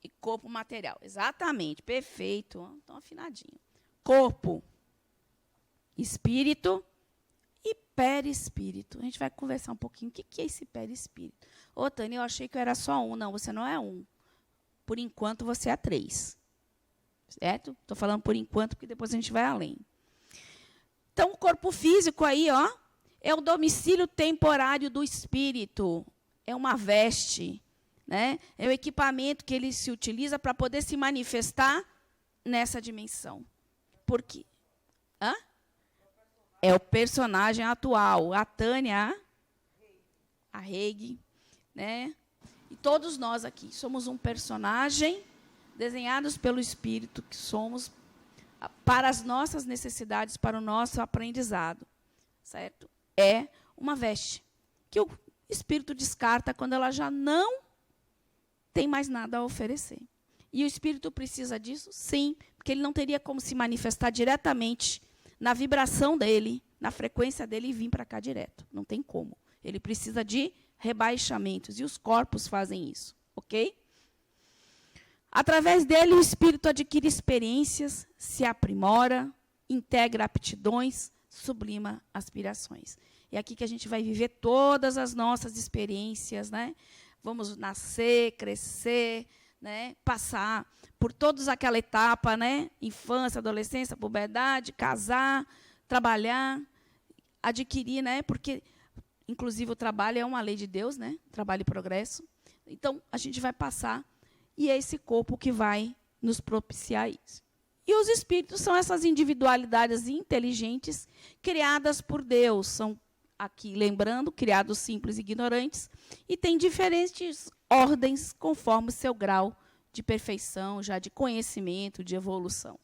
[SPEAKER 1] E corpo material. Exatamente, perfeito. Estão afinadinho. Corpo, espírito e perispírito. A gente vai conversar um pouquinho. O que é esse perispírito? Ô, Tânia, eu achei que eu era só um. Não, você não é um. Por enquanto, você é 3. Certo? Estou falando por enquanto, porque depois a gente vai além. Então, o corpo físico aí, ó, é o domicílio temporário do espírito. É uma veste, né? É o equipamento que ele se utiliza para poder se manifestar nessa dimensão. Por quê? Hã? É o personagem atual. A Tânia, a Reig, né? E todos nós aqui somos um personagem desenhados pelo Espírito, que somos para as nossas necessidades, para o nosso aprendizado. Certo? É uma veste que o Espírito descarta quando ela já não tem mais nada a oferecer. E o Espírito precisa disso? Sim, porque ele não teria como se manifestar diretamente na vibração dele, na frequência dele e vir para cá direto. Não tem como. Ele precisa de rebaixamentos, e os corpos fazem isso. Ok? Através dele, o espírito adquire experiências, se aprimora, integra aptidões, sublima aspirações. É aqui que a gente vai viver todas as nossas experiências, né? Vamos nascer, crescer, né? Passar por toda aquela etapa, né? Infância, adolescência, puberdade, casar, trabalhar, adquirir, né? Porque, inclusive, o trabalho é uma lei de Deus, né? Trabalho e progresso. Então, a gente vai passar, e é esse corpo que vai nos propiciar isso. E os espíritos são essas individualidades inteligentes criadas por Deus. São, aqui, lembrando, criados simples e ignorantes, e têm diferentes ordens conforme o seu grau de perfeição, já de conhecimento, de evolução.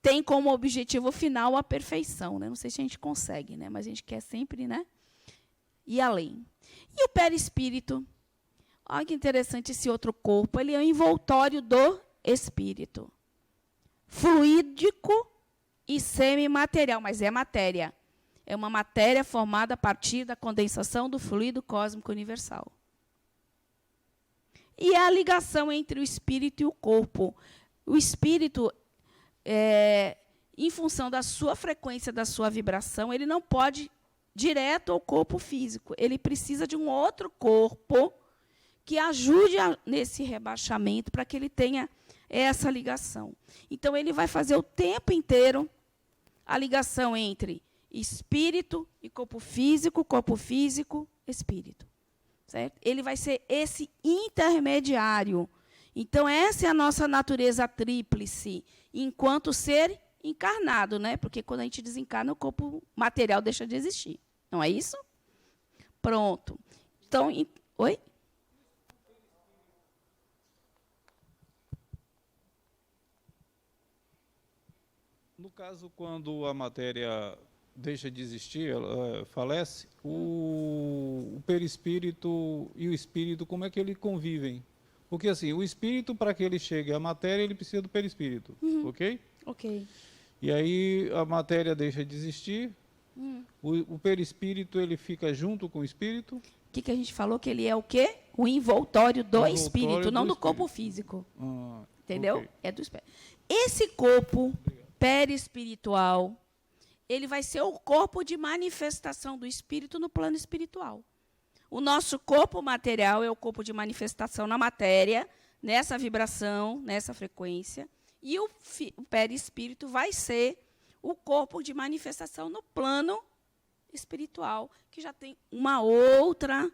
[SPEAKER 1] Tem como objetivo final a perfeição, né? Não sei se a gente consegue, né? Mas a gente quer sempre, né, ir além. E o perispírito? Olha que interessante esse outro corpo. Ele é o envoltório do espírito. Fluídico e semimaterial, mas é matéria. É uma matéria formada a partir da condensação do fluido cósmico universal. E a ligação entre o espírito e o corpo. O espírito, em função da sua frequência, da sua vibração, ele não pode ir direto ao corpo físico. Ele precisa de um outro corpo que ajude nesse rebaixamento para que ele tenha essa ligação. Então, ele vai fazer o tempo inteiro a ligação entre espírito e corpo físico, espírito. Certo? Ele vai ser esse intermediário. Então, essa é a nossa natureza tríplice, enquanto ser encarnado, né? Porque quando a gente desencarna, o corpo material deixa de existir. Não é isso? Pronto. Então, oi?
[SPEAKER 5] No caso, quando a matéria deixa de existir, ela falece, o perispírito e o espírito, como é que eles convivem? Porque, assim, o espírito, para que ele chegue à matéria, ele precisa do perispírito, ok?
[SPEAKER 1] Ok.
[SPEAKER 5] E aí a matéria deixa de existir, o perispírito, ele fica junto com o espírito.
[SPEAKER 1] O que a gente falou? Que ele é o quê? O envoltório do espírito, não do corpo físico. Entendeu?
[SPEAKER 5] Ok.
[SPEAKER 1] É do espírito. Esse corpo perispiritual, ele vai ser o corpo de manifestação do espírito no plano espiritual. O nosso corpo material é o corpo de manifestação na matéria, nessa vibração, nessa frequência, e o perispírito vai ser o corpo de manifestação no plano espiritual, que já tem uma outra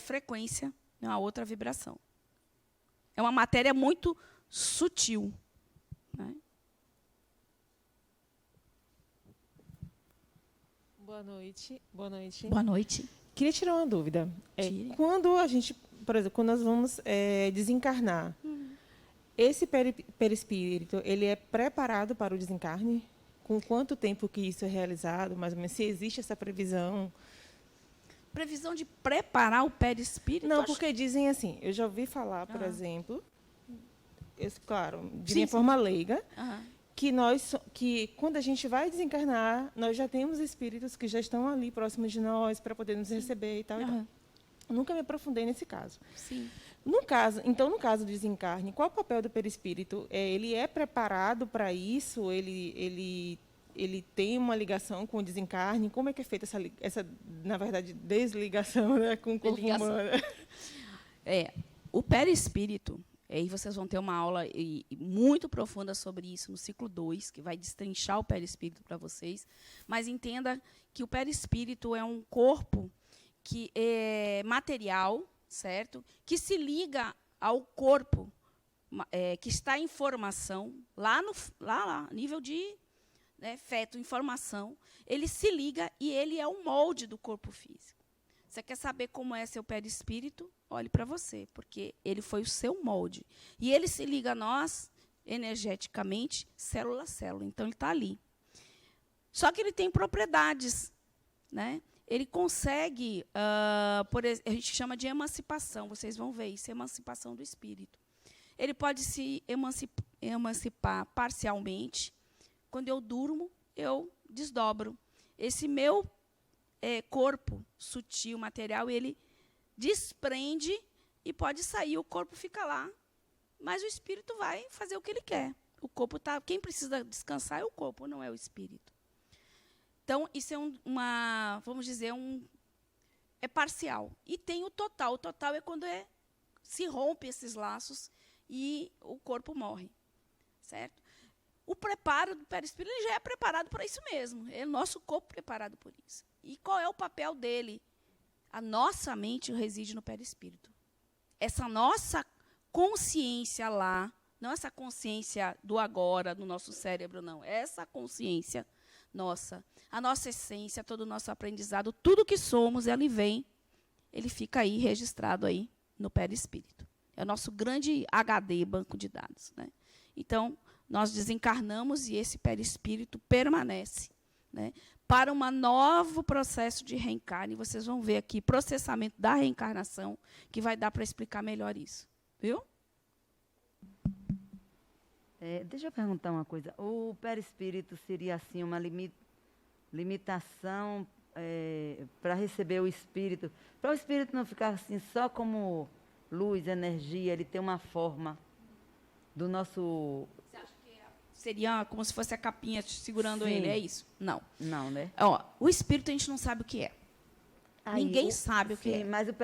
[SPEAKER 1] frequência, uma outra vibração. É uma matéria muito sutil, né?
[SPEAKER 7] Boa noite. Boa noite.
[SPEAKER 1] Boa noite.
[SPEAKER 7] Queria tirar uma dúvida.
[SPEAKER 1] Tire.
[SPEAKER 7] Quando a gente, por exemplo, quando nós vamos desencarnar, esse perispírito, ele é preparado para o desencarne? Com quanto tempo que isso é realizado? Mais ou menos, se existe essa previsão?
[SPEAKER 1] Previsão de preparar o perispírito?
[SPEAKER 7] Não, porque dizem assim, eu já ouvi falar, por exemplo, claro, de minha
[SPEAKER 1] sim.
[SPEAKER 7] forma leiga,
[SPEAKER 1] Aham.
[SPEAKER 7] que quando a gente vai desencarnar, nós já temos espíritos que já estão ali próximos de nós para poder nos receber e tal.
[SPEAKER 1] Aham.
[SPEAKER 7] Nunca me aprofundei nesse caso.
[SPEAKER 1] Sim.
[SPEAKER 7] No caso do desencarne, qual o papel do perispírito? Ele é preparado para isso? Ele tem uma ligação com o desencarne? Como é que é feita essa na verdade, desligação, né, com o corpo
[SPEAKER 1] Desligação.
[SPEAKER 7] humano?
[SPEAKER 1] O perispírito, aí vocês vão ter uma aula muito profunda sobre isso no ciclo 2, que vai destrinchar o perispírito para vocês. Mas entenda que o perispírito é um corpo que é material, certo? Que se liga ao corpo, que está em formação, lá, nível de feto, informação. Ele se liga e ele é o molde do corpo físico. Você quer saber como é seu perispírito? Olhe para você, porque ele foi o seu molde. E ele se liga a nós, energeticamente, célula a célula. Então, ele está ali. Só que ele tem propriedades, né? Ele consegue, a gente chama de emancipação, vocês vão ver isso, emancipação do espírito. Ele pode se emancipar parcialmente. Quando eu durmo, eu desdobro. Esse meu corpo sutil, material, ele desprende e pode sair, o corpo fica lá, mas o espírito vai fazer o que ele quer. O corpo tá, quem precisa descansar é o corpo, não é o espírito. Então, isso é vamos dizer, é parcial. E tem o total. O total é quando se rompe esses laços e o corpo morre. Certo? O preparo do perispírito ele já é preparado para isso mesmo. É o nosso corpo preparado por isso. E qual é o papel dele? A nossa mente reside no perispírito. Essa nossa consciência lá, não essa consciência do agora, no nosso cérebro, não. Essa consciência nossa, a nossa essência, todo o nosso aprendizado, tudo que somos, ele fica aí registrado aí no perispírito. É o nosso grande HD, banco de dados, né? Então, nós desencarnamos e esse perispírito permanece, né, para um novo processo de reencarne. Vocês vão ver aqui processamento da reencarnação, que vai dar para explicar melhor isso. Viu?
[SPEAKER 2] Deixa eu perguntar uma coisa. O perispírito seria assim uma limitação para receber o espírito, para o espírito não ficar assim só como luz, energia, ele tem uma forma do nosso...
[SPEAKER 1] Seria como se fosse a capinha segurando
[SPEAKER 2] Sim.
[SPEAKER 1] ele, é isso? Não.
[SPEAKER 2] Não, né?
[SPEAKER 1] Ó, o espírito a gente não sabe o que é. Ninguém sabe o que
[SPEAKER 2] sim,
[SPEAKER 1] é.
[SPEAKER 2] mas o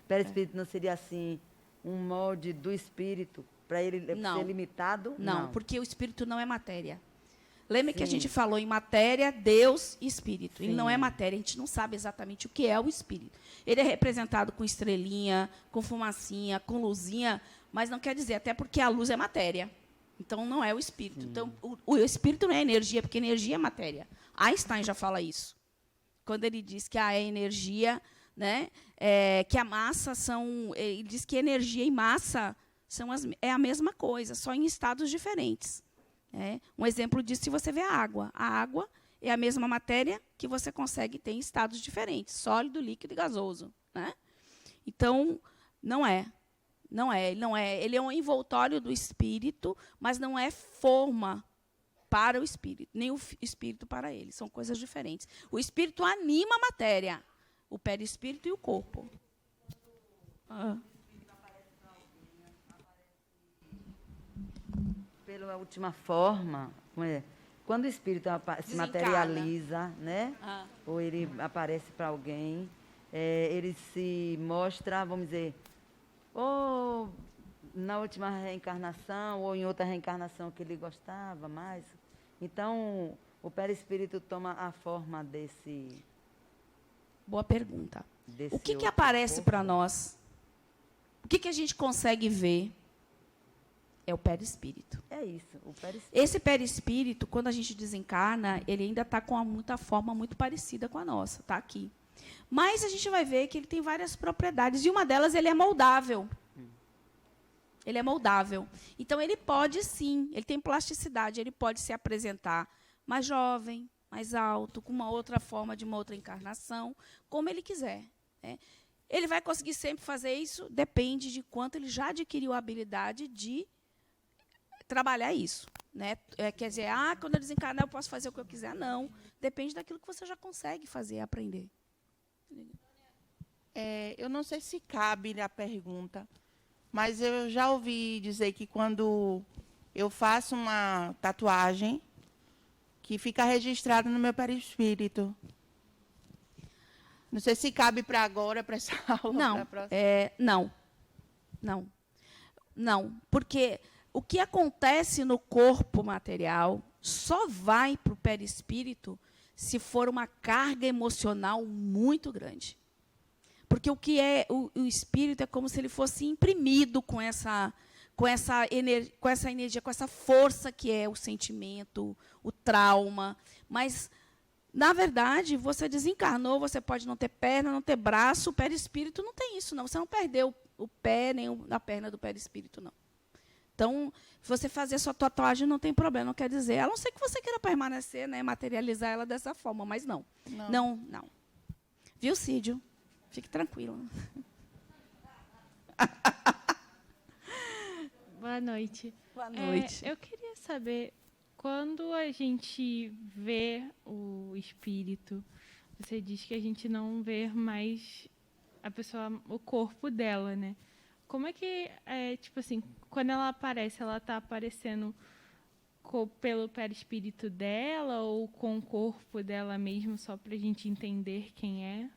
[SPEAKER 2] perispírito não seria assim um molde do espírito para ele
[SPEAKER 1] Não.
[SPEAKER 2] ser limitado?
[SPEAKER 1] Não, porque o espírito não é matéria. Lembra que a
[SPEAKER 2] Sim.
[SPEAKER 1] gente falou em matéria, Deus e espírito. Ele
[SPEAKER 2] Sim.
[SPEAKER 1] não é matéria, a gente não sabe exatamente o que é o espírito. Ele é representado com estrelinha, com fumacinha, com luzinha, mas não quer dizer, até porque a luz é matéria. Então, não é o espírito. Então, o espírito não é energia, porque energia é matéria. Einstein já fala isso. Quando ele diz que a energia, né, que a massa são... Ele diz que energia e massa é a mesma coisa, só em estados diferentes. Um exemplo disso, se você vê a água. A água é a mesma matéria que você consegue ter em estados diferentes, sólido, líquido e gasoso. Né? Então, não é. Ele é um envoltório do espírito, mas não é forma para o espírito, nem o espírito para ele. São coisas diferentes. O espírito anima a matéria, o perispírito e o corpo.
[SPEAKER 2] Pela última forma, quando o espírito se
[SPEAKER 1] Desencarna.
[SPEAKER 2] materializa, né? Ou ele aparece para alguém, ele se mostra, vamos dizer, ou na última reencarnação, ou em outra reencarnação que ele gostava mais. Então, o perispírito toma a forma desse...
[SPEAKER 1] Boa pergunta.
[SPEAKER 2] desse
[SPEAKER 1] O que
[SPEAKER 2] outro
[SPEAKER 1] aparece
[SPEAKER 2] corpo.
[SPEAKER 1] para nós? O que a gente consegue ver? É o perispírito.
[SPEAKER 2] É isso, o perispírito.
[SPEAKER 1] Esse perispírito, quando a gente desencarna, ele ainda está com muita forma muito parecida com a nossa, está aqui. Mas a gente vai ver que ele tem várias propriedades, e uma delas, ele é moldável. Ele é moldável. Então, ele pode, sim, ele tem plasticidade, ele pode se apresentar mais jovem, mais alto, com uma outra forma de uma outra encarnação, como ele quiser. Né? Ele vai conseguir sempre fazer isso, depende de quanto ele já adquiriu a habilidade de trabalhar isso. Né? Quer dizer, quando eu desencarnar, eu posso fazer o que eu quiser. Não. Depende daquilo que você já consegue fazer e aprender.
[SPEAKER 3] Eu não sei se cabe a pergunta, mas eu já ouvi dizer que quando eu faço uma tatuagem, que fica registrado no meu perispírito. Não sei se cabe para agora, para essa aula.
[SPEAKER 1] Não,
[SPEAKER 3] pra próxima.
[SPEAKER 1] não, porque o que acontece no corpo material só vai para o perispírito se for uma carga emocional muito grande. Porque o que é o espírito é como se ele fosse imprimido com essa energia, com essa força que é o sentimento, o trauma. Mas, na verdade, você desencarnou, você pode não ter perna, não ter braço, o perispírito não tem isso, não. Você não perdeu o pé nem a perna do perispírito, não. Então, você fazer sua tatuagem não tem problema, não quer dizer. A não ser que você queira permanecer, né, materializar ela dessa forma, mas não. Não. Viu, Cídio? Fique tranquilo.
[SPEAKER 8] Boa noite.
[SPEAKER 1] Boa noite.
[SPEAKER 8] Eu queria saber, quando a gente vê o espírito, você diz que a gente não vê mais a pessoa, o corpo dela, né? Como é que, tipo assim, quando ela aparece, ela está aparecendo pelo perispírito dela ou com o corpo dela mesmo, só para a gente entender quem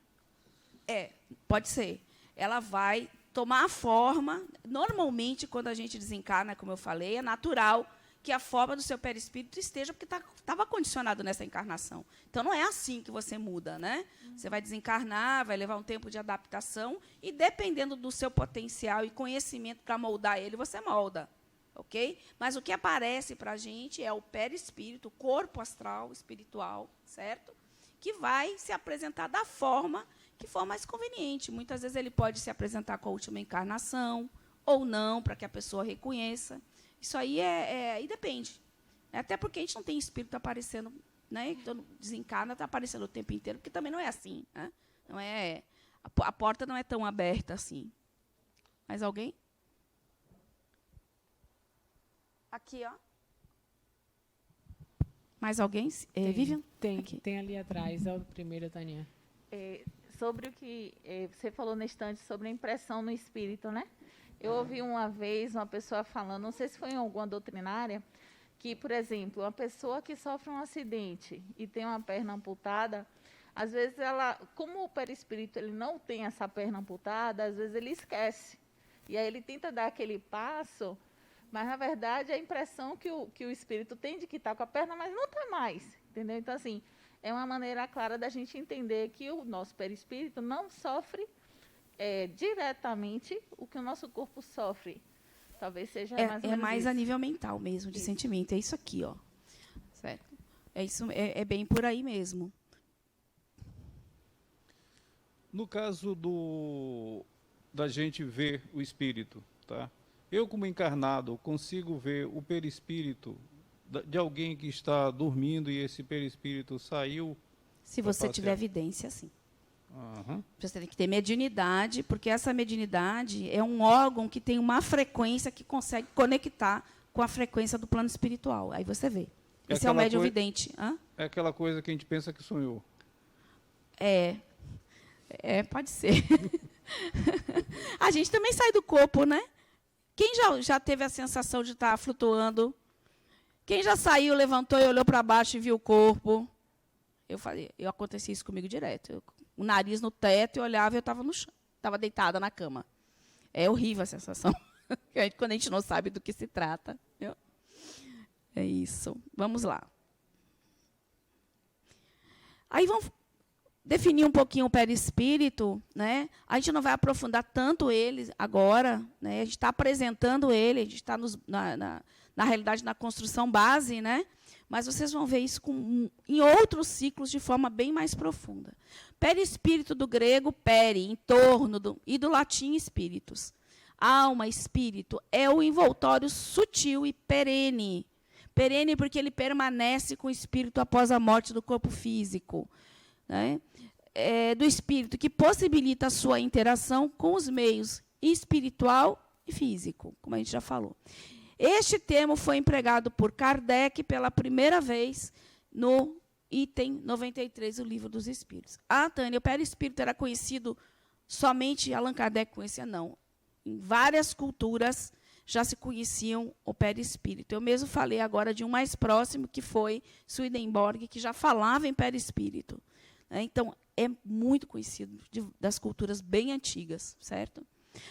[SPEAKER 8] é?
[SPEAKER 1] Pode ser. Ela vai tomar a forma. Normalmente, quando a gente desencarna, como eu falei, é natural que a forma do seu perispírito esteja, porque estava condicionado nessa encarnação. Então, não é assim que você muda, né? Você vai desencarnar, vai levar um tempo de adaptação, e dependendo do seu potencial e conhecimento para moldar ele, você molda. Ok? Mas o que aparece para a gente é o perispírito, o corpo astral, espiritual, certo? Que vai se apresentar da forma que for mais conveniente. Muitas vezes ele pode se apresentar com a última encarnação, ou não, para que a pessoa reconheça. Isso aí aí depende. Até porque a gente não tem espírito aparecendo, né? Então, desencarna, está aparecendo o tempo inteiro, porque também não é assim. Né? Não é, a porta não é tão aberta assim. Mais alguém? Aqui, ó. Mais alguém? Vivian?
[SPEAKER 9] Tem ali atrás, é o primeiro, Tânia.
[SPEAKER 6] Sobre o que você falou na estante, sobre a impressão no espírito, né? Eu ouvi uma vez uma pessoa falando, não sei se foi em alguma doutrinária, que, por exemplo, uma pessoa que sofre um acidente e tem uma perna amputada, às vezes ela, como o perispírito ele não tem essa perna amputada, às vezes ele esquece. E aí ele tenta dar aquele passo, mas, na verdade, a impressão que o espírito tem de que está com a perna, mas não está mais, entendeu? Então, assim, é uma maneira clara da gente entender que o nosso perispírito não sofre diretamente o que o nosso corpo sofre. Talvez seja mais ou menos
[SPEAKER 1] mais
[SPEAKER 6] isso.
[SPEAKER 1] a nível mental mesmo, de sentimento. É isso aqui, ó. Certo? É bem por aí mesmo.
[SPEAKER 5] No caso da gente ver o espírito, tá? Eu, como encarnado, consigo ver o perispírito de alguém que está dormindo e esse perispírito saiu?
[SPEAKER 1] Se você tiver evidência, sim.
[SPEAKER 5] Uhum.
[SPEAKER 1] Você tem que ter mediunidade, porque essa mediunidade é um órgão que tem uma frequência que consegue conectar com a frequência do plano espiritual. Aí você vê. Esse é o médium vidente. Hã?
[SPEAKER 5] É aquela coisa que a gente pensa que sonhou.
[SPEAKER 1] Pode ser. A gente também sai do corpo, né? Quem já teve a sensação de estar flutuando? Quem já saiu, levantou e olhou para baixo e viu o corpo? Acontecia isso comigo direto. O nariz no teto, eu olhava e eu estava no chão. Estava deitada na cama. É horrível a sensação. Quando a gente não sabe do que se trata. Viu? É isso. Vamos lá. Aí vamos definir um pouquinho o perispírito, né? A gente não vai aprofundar tanto ele agora, né? A gente está apresentando ele, a gente está na realidade na construção base, né? Mas vocês vão ver isso em outros ciclos de forma bem mais profunda. Perispírito do grego, peri, em torno, e do latim, espíritos. Alma, espírito, é o envoltório sutil e perene. Perene porque ele permanece com o espírito após a morte do corpo físico, né? Do espírito, que possibilita a sua interação com os meios espiritual e físico, como a gente já falou. Este termo foi empregado por Kardec pela primeira vez no item 93 do Livro dos Espíritos. Tânia, o perispírito era conhecido somente, Allan Kardec conhecia? Não. Em várias culturas já se conheciam o perispírito. Eu mesmo falei agora de um mais próximo, que foi Swedenborg, que já falava em perispírito. Então, é muito conhecido das culturas bem antigas, certo?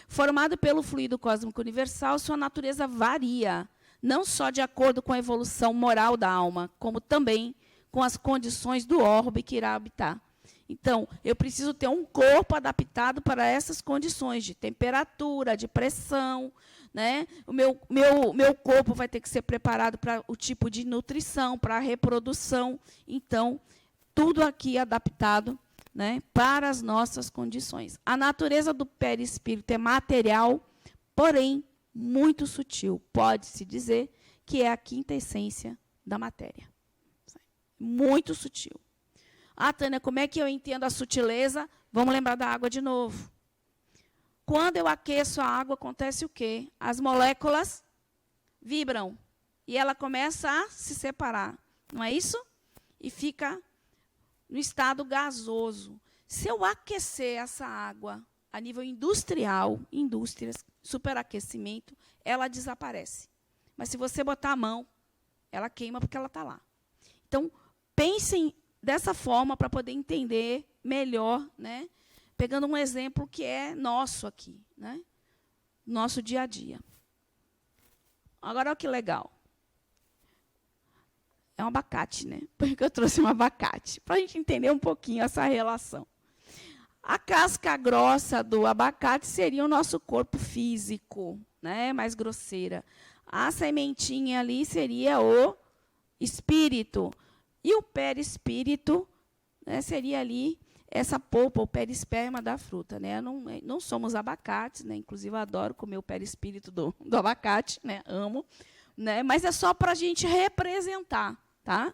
[SPEAKER 1] Formado pelo fluido cósmico universal, sua natureza varia, não só de acordo com a evolução moral da alma, como também com as condições do orbe que irá habitar. Então, eu preciso ter um corpo adaptado para essas condições de temperatura, de pressão, né? O meu corpo vai ter que ser preparado para o tipo de nutrição, para a reprodução. Então, tudo aqui adaptado, né, para as nossas condições. A natureza do perispírito é material, porém muito sutil. Pode-se dizer que é a quinta essência da matéria. Muito sutil. Tânia, como é que eu entendo a sutileza? Vamos lembrar da água de novo. Quando eu aqueço a água, acontece o quê? As moléculas vibram e ela começa a se separar. Não é isso? E fica no estado gasoso. Se eu aquecer essa água a nível industrial, indústrias, superaquecimento, ela desaparece. Mas se você botar a mão, ela queima porque ela está lá. Então, pensem dessa forma para poder entender melhor, né? Pegando um exemplo que é nosso aqui, né? Nosso dia a dia. Agora, olha que legal. É um abacate, né? Porque eu trouxe um abacate, para a gente entender um pouquinho essa relação. A casca grossa do abacate seria o nosso corpo físico, né? Mais grosseira. A sementinha ali seria o espírito. E o perispírito, né, seria ali essa polpa, o perisperma da fruta. Né? Não somos abacates, né? Inclusive eu adoro comer o perispírito do abacate, né? Amo. Né? Mas é só para a gente representar. Tá?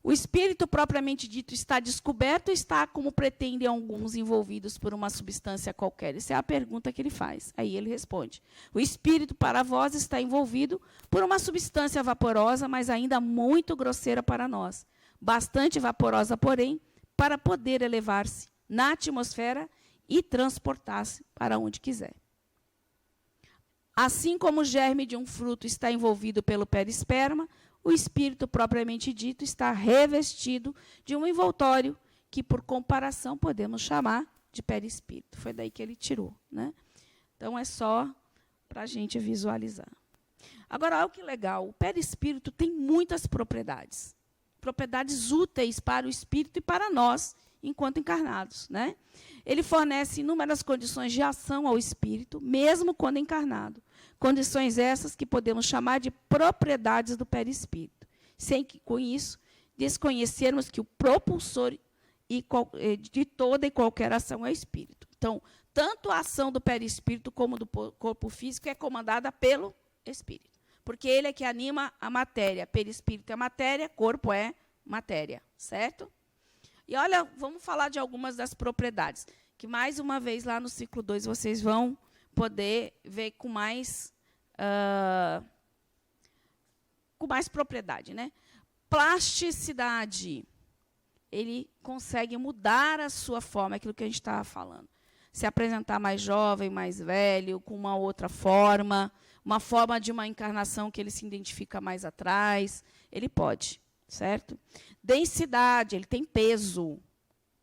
[SPEAKER 1] O espírito propriamente dito está descoberto ou está, como pretendem alguns, envolvidos por uma substância qualquer? Essa é a pergunta que ele faz. Aí ele responde: o espírito, para vós, está envolvido por uma substância vaporosa, mas ainda muito grosseira para nós. Bastante vaporosa, porém, para poder elevar-se na atmosfera e transportar-se para onde quiser. Assim como o germe de um fruto está envolvido pelo perisperma, o espírito propriamente dito está revestido de um envoltório que, por comparação, podemos chamar de perispírito. Foi daí que ele tirou, né? Então, é só para a gente visualizar. Agora, olha que legal. O perispírito tem muitas propriedades. Propriedades úteis para o espírito e para nós, enquanto encarnados, né? Ele fornece inúmeras condições de ação ao espírito, mesmo quando encarnado. Condições essas que podemos chamar de propriedades do perispírito, sem que, com isso, desconhecermos que o propulsor de toda e qualquer ação é o espírito. Então, tanto a ação do perispírito como do corpo físico é comandada pelo espírito, porque ele é que anima a matéria. Perispírito é matéria, corpo é matéria, certo? E olha, vamos falar de algumas das propriedades, que mais uma vez lá no ciclo 2 vocês vão poder ver com mais propriedade, né? Plasticidade. Ele consegue mudar a sua forma, aquilo que a gente estava falando. Se apresentar mais jovem, mais velho, com uma outra forma, uma forma de uma encarnação que ele se identifica mais atrás, ele pode, certo? Densidade, ele tem peso.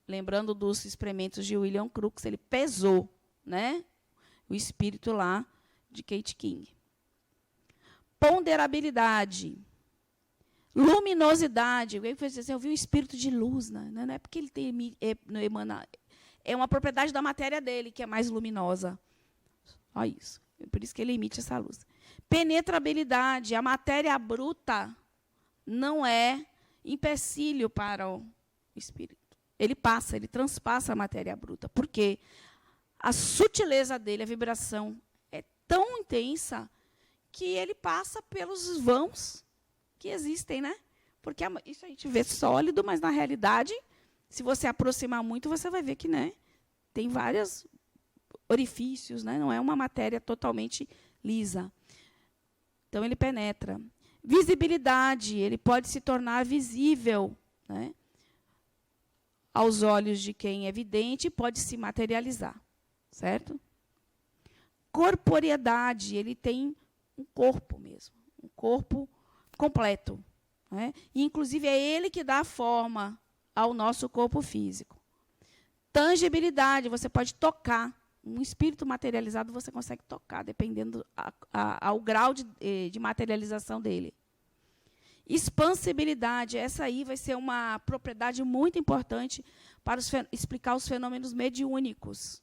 [SPEAKER 1] Lembrando dos experimentos de William Crookes, ele pesou, né? O espírito lá de Kate King. Ponderabilidade. Luminosidade. Eu vi um espírito de luz, né? Não é porque ele emana. É uma propriedade da matéria dele, que é mais luminosa. Olha isso. É por isso que ele emite essa luz. Penetrabilidade. A matéria bruta não é empecilho para o espírito. Ele transpassa a matéria bruta. Por quê? A sutileza dele, a vibração, é tão intensa que ele passa pelos vãos que existem, né? Porque isso a gente vê sólido, mas, na realidade, se você aproximar muito, você vai ver que, né, tem vários orifícios, né? Não é uma matéria totalmente lisa. Então, ele penetra. Visibilidade, ele pode se tornar visível, né, aos olhos de quem é vidente, pode se materializar. Certo? Corporeidade, ele tem um corpo mesmo, um corpo completo, né? E, inclusive, é ele que dá forma ao nosso corpo físico. Tangibilidade, você pode tocar. Um espírito materializado você consegue tocar, dependendo ao grau de materialização dele. Expansibilidade, essa aí vai ser uma propriedade muito importante para explicar os fenômenos mediúnicos.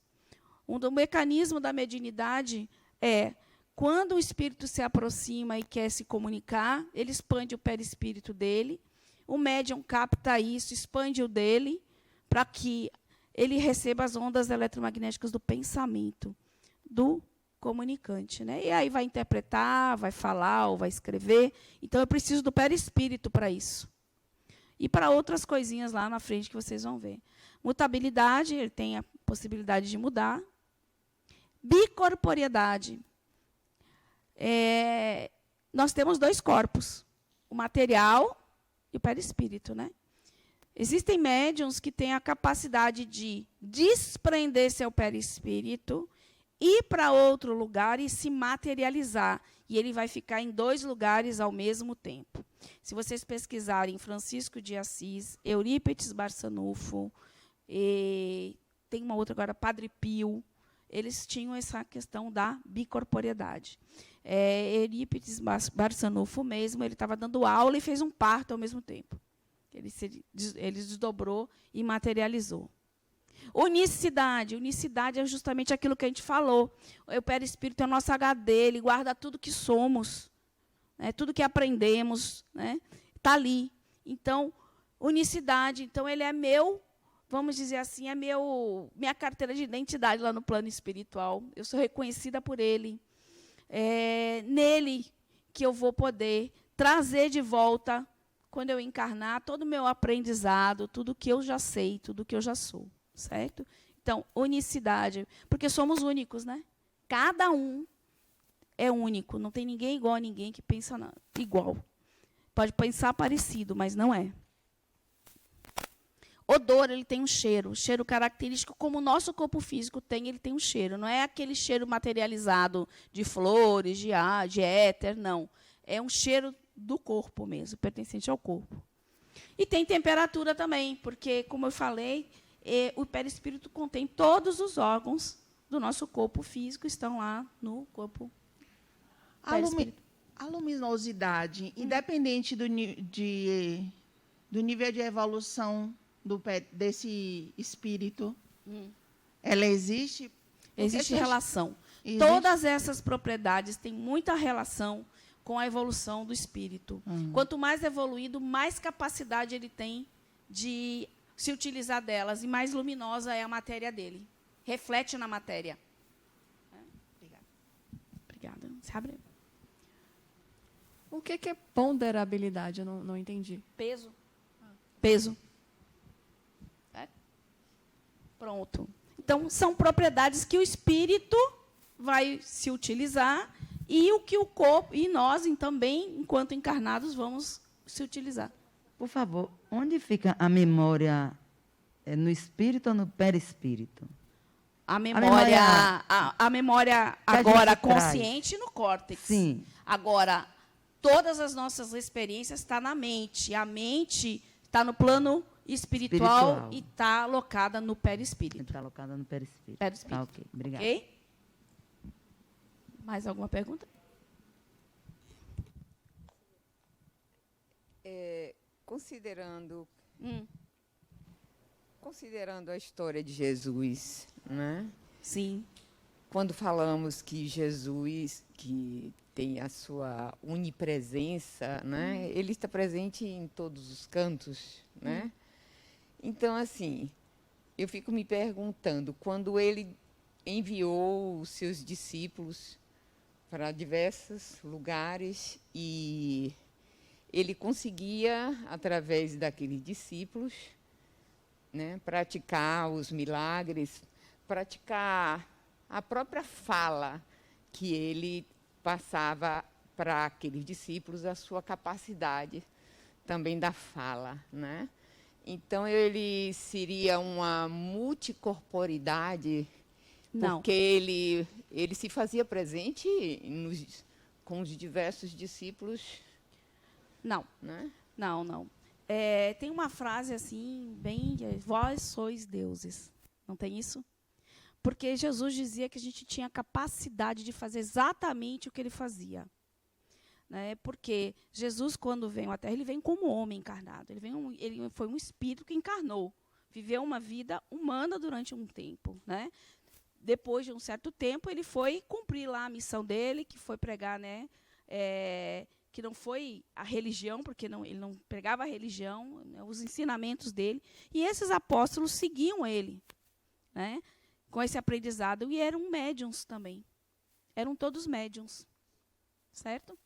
[SPEAKER 1] Um do mecanismo da mediunidade é, quando o espírito se aproxima e quer se comunicar, ele expande o perispírito dele, o médium capta isso, expande o dele, para que ele receba as ondas eletromagnéticas do pensamento do comunicante, né? E aí vai interpretar, vai falar ou vai escrever. Então, eu preciso do perispírito para isso. E para outras coisinhas lá na frente que vocês vão ver. Mutabilidade, ele tem a possibilidade de mudar. Bicorporiedade. Nós temos dois corpos, o material e o perispírito, né? Existem médiuns que têm a capacidade de desprender seu perispírito, ir para outro lugar e se materializar. E ele vai ficar em dois lugares ao mesmo tempo. Se vocês pesquisarem Francisco de Assis, Eurípides Barçanufo, tem uma outra agora, Padre Pio, eles tinham essa questão da bicorporiedade. Eurípides Barçanufo mesmo, ele estava dando aula e fez um parto ao mesmo tempo. Ele desdobrou e materializou. Unicidade. Unicidade é justamente aquilo que a gente falou. O perispírito é o nosso HD, ele guarda tudo que somos, né, tudo que aprendemos, né, está ali. Então, unicidade. Então, ele é meu, vamos dizer assim, é minha carteira de identidade lá no plano espiritual. Eu sou reconhecida por ele. É nele que eu vou poder trazer de volta quando eu encarnar, todo o meu aprendizado, tudo que eu já sei, tudo que eu já sou, certo? Então, unicidade, porque somos únicos, né? Cada um é único, não tem ninguém igual a ninguém que pensa igual. Pode pensar parecido, mas não é. Odor, ele tem um cheiro característico, como o nosso corpo físico tem, ele tem um cheiro. Não é aquele cheiro materializado de flores, de ar, de éter, não. É um cheiro do corpo mesmo, pertencente ao corpo. E tem temperatura também, porque, como eu falei, o perispírito contém todos os órgãos do nosso corpo físico, estão lá no corpo perispírito.
[SPEAKER 3] A luminosidade, independente do nível de evolução desse espírito, ela existe?
[SPEAKER 1] Existe relação.
[SPEAKER 3] Existe?
[SPEAKER 1] Todas essas propriedades têm muita relação com a evolução do espírito. Quanto mais evoluído, mais capacidade ele tem de se utilizar delas e mais luminosa é a matéria dele. Reflete na matéria. Obrigada. Se abre.
[SPEAKER 4] O que é ponderabilidade? Eu não entendi.
[SPEAKER 1] Peso. Peso. Pronto. Então, são propriedades que o espírito vai se utilizar e o que o corpo, e nós também, enquanto encarnados, vamos se utilizar.
[SPEAKER 2] Por favor, onde fica a memória? No espírito ou no perispírito?
[SPEAKER 1] A memória agora consciente no córtex.
[SPEAKER 2] Sim.
[SPEAKER 1] Agora, todas as nossas experiências estão na mente. A mente está no plano espiritual e está alocada no perispírito.
[SPEAKER 2] Está alocada no perispírito.
[SPEAKER 1] Perispírito.
[SPEAKER 2] Ok, obrigada.
[SPEAKER 1] Ok? Mais alguma pergunta?
[SPEAKER 10] Considerando a história de Jesus, né?
[SPEAKER 1] Sim.
[SPEAKER 10] Quando falamos que Jesus, que tem a sua onipresença, né? Ele está presente em todos os cantos, né? Então, assim, eu fico me perguntando, quando ele enviou os seus discípulos para diversos lugares e ele conseguia, através daqueles discípulos, né, praticar os milagres, praticar a própria fala que ele passava para aqueles discípulos, a sua capacidade também da fala, né? Então, ele seria uma multicorporidade,
[SPEAKER 1] Não.
[SPEAKER 10] porque ele se fazia presente com os diversos discípulos.
[SPEAKER 1] Não.
[SPEAKER 10] Né?
[SPEAKER 1] Não. Tem uma frase assim, bem, vós sois deuses. Não tem isso? Porque Jesus dizia que a gente tinha capacidade de fazer exatamente o que ele fazia. Né? Porque Jesus, quando veio à Terra, ele vem como homem encarnado. Ele foi um espírito que encarnou. Viveu uma vida humana durante um tempo. Né? Depois de um certo tempo, ele foi cumprir lá a missão dele, que foi pregar, né? Que não foi a religião, porque ele não pregava a religião, né? Os ensinamentos dele. E esses apóstolos seguiam ele, né? Com esse aprendizado. E eram médiuns também. Eram todos médiuns. Certo?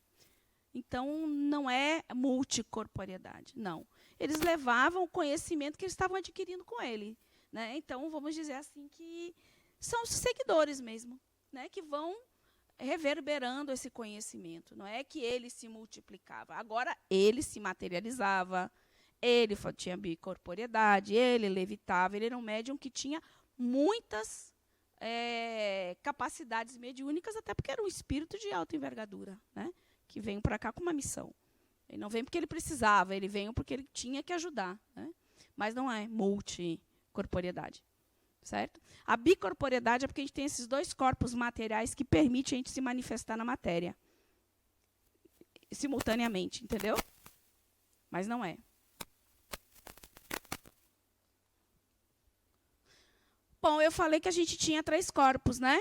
[SPEAKER 1] Então, não é multicorporeidade, não. Eles levavam o conhecimento que eles estavam adquirindo com ele. Né? Então, vamos dizer assim que são os seguidores mesmo, né? Que vão reverberando esse conhecimento. Não é que ele se multiplicava. Agora, ele se materializava, ele tinha bicorporeidade, ele levitava, ele era um médium que tinha muitas capacidades mediúnicas, até porque era um espírito de alta envergadura, né? Que veio para cá com uma missão. Ele não veio porque ele precisava, ele veio porque ele tinha que ajudar. Né? Mas não é multicorporeidade. Certo? A bicorporeidade é porque a gente tem esses dois corpos materiais que permitem a gente se manifestar na matéria. Simultaneamente, entendeu? Mas não é. Bom, eu falei que a gente tinha 3 corpos, né?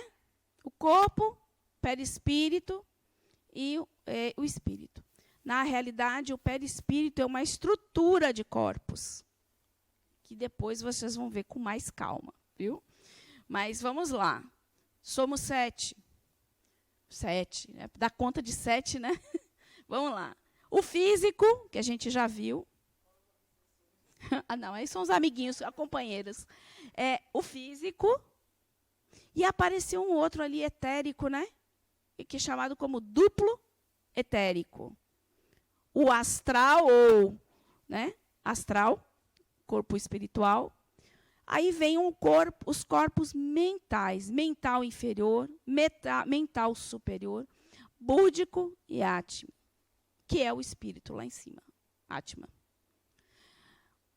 [SPEAKER 1] O corpo, perispírito e o espírito. Na realidade, o perispírito é uma estrutura de corpos, que depois vocês vão ver com mais calma, viu? Mas vamos lá. Somos 7. 7, né? Dá conta de 7, né? Vamos lá. O físico, que a gente já viu. Ah, não, aí são os amiguinhos, os companheiros. O físico. E apareceu um outro ali, etérico, né? Que é chamado como duplo etérico. O astral, ou né? Astral, corpo espiritual. Aí vem os corpos mentais, mental inferior, mental superior, búdico e átmico, que é o espírito lá em cima, átma.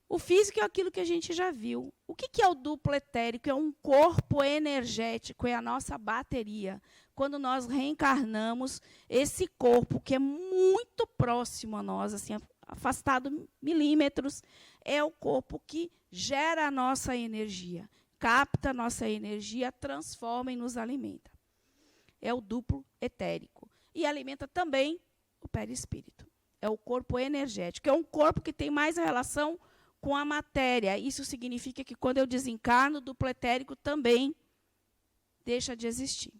[SPEAKER 1] O físico é aquilo que a gente já viu. O que é o duplo etérico? É um corpo energético, é a nossa bateria. Quando nós reencarnamos, esse corpo, que é muito próximo a nós, assim, afastado milímetros, é o corpo que gera a nossa energia, capta a nossa energia, transforma e nos alimenta. É o duplo etérico. E alimenta também o perispírito. É o corpo energético. É um corpo que tem mais relação com a matéria. Isso significa que quando eu desencarno, o duplo etérico também deixa de existir.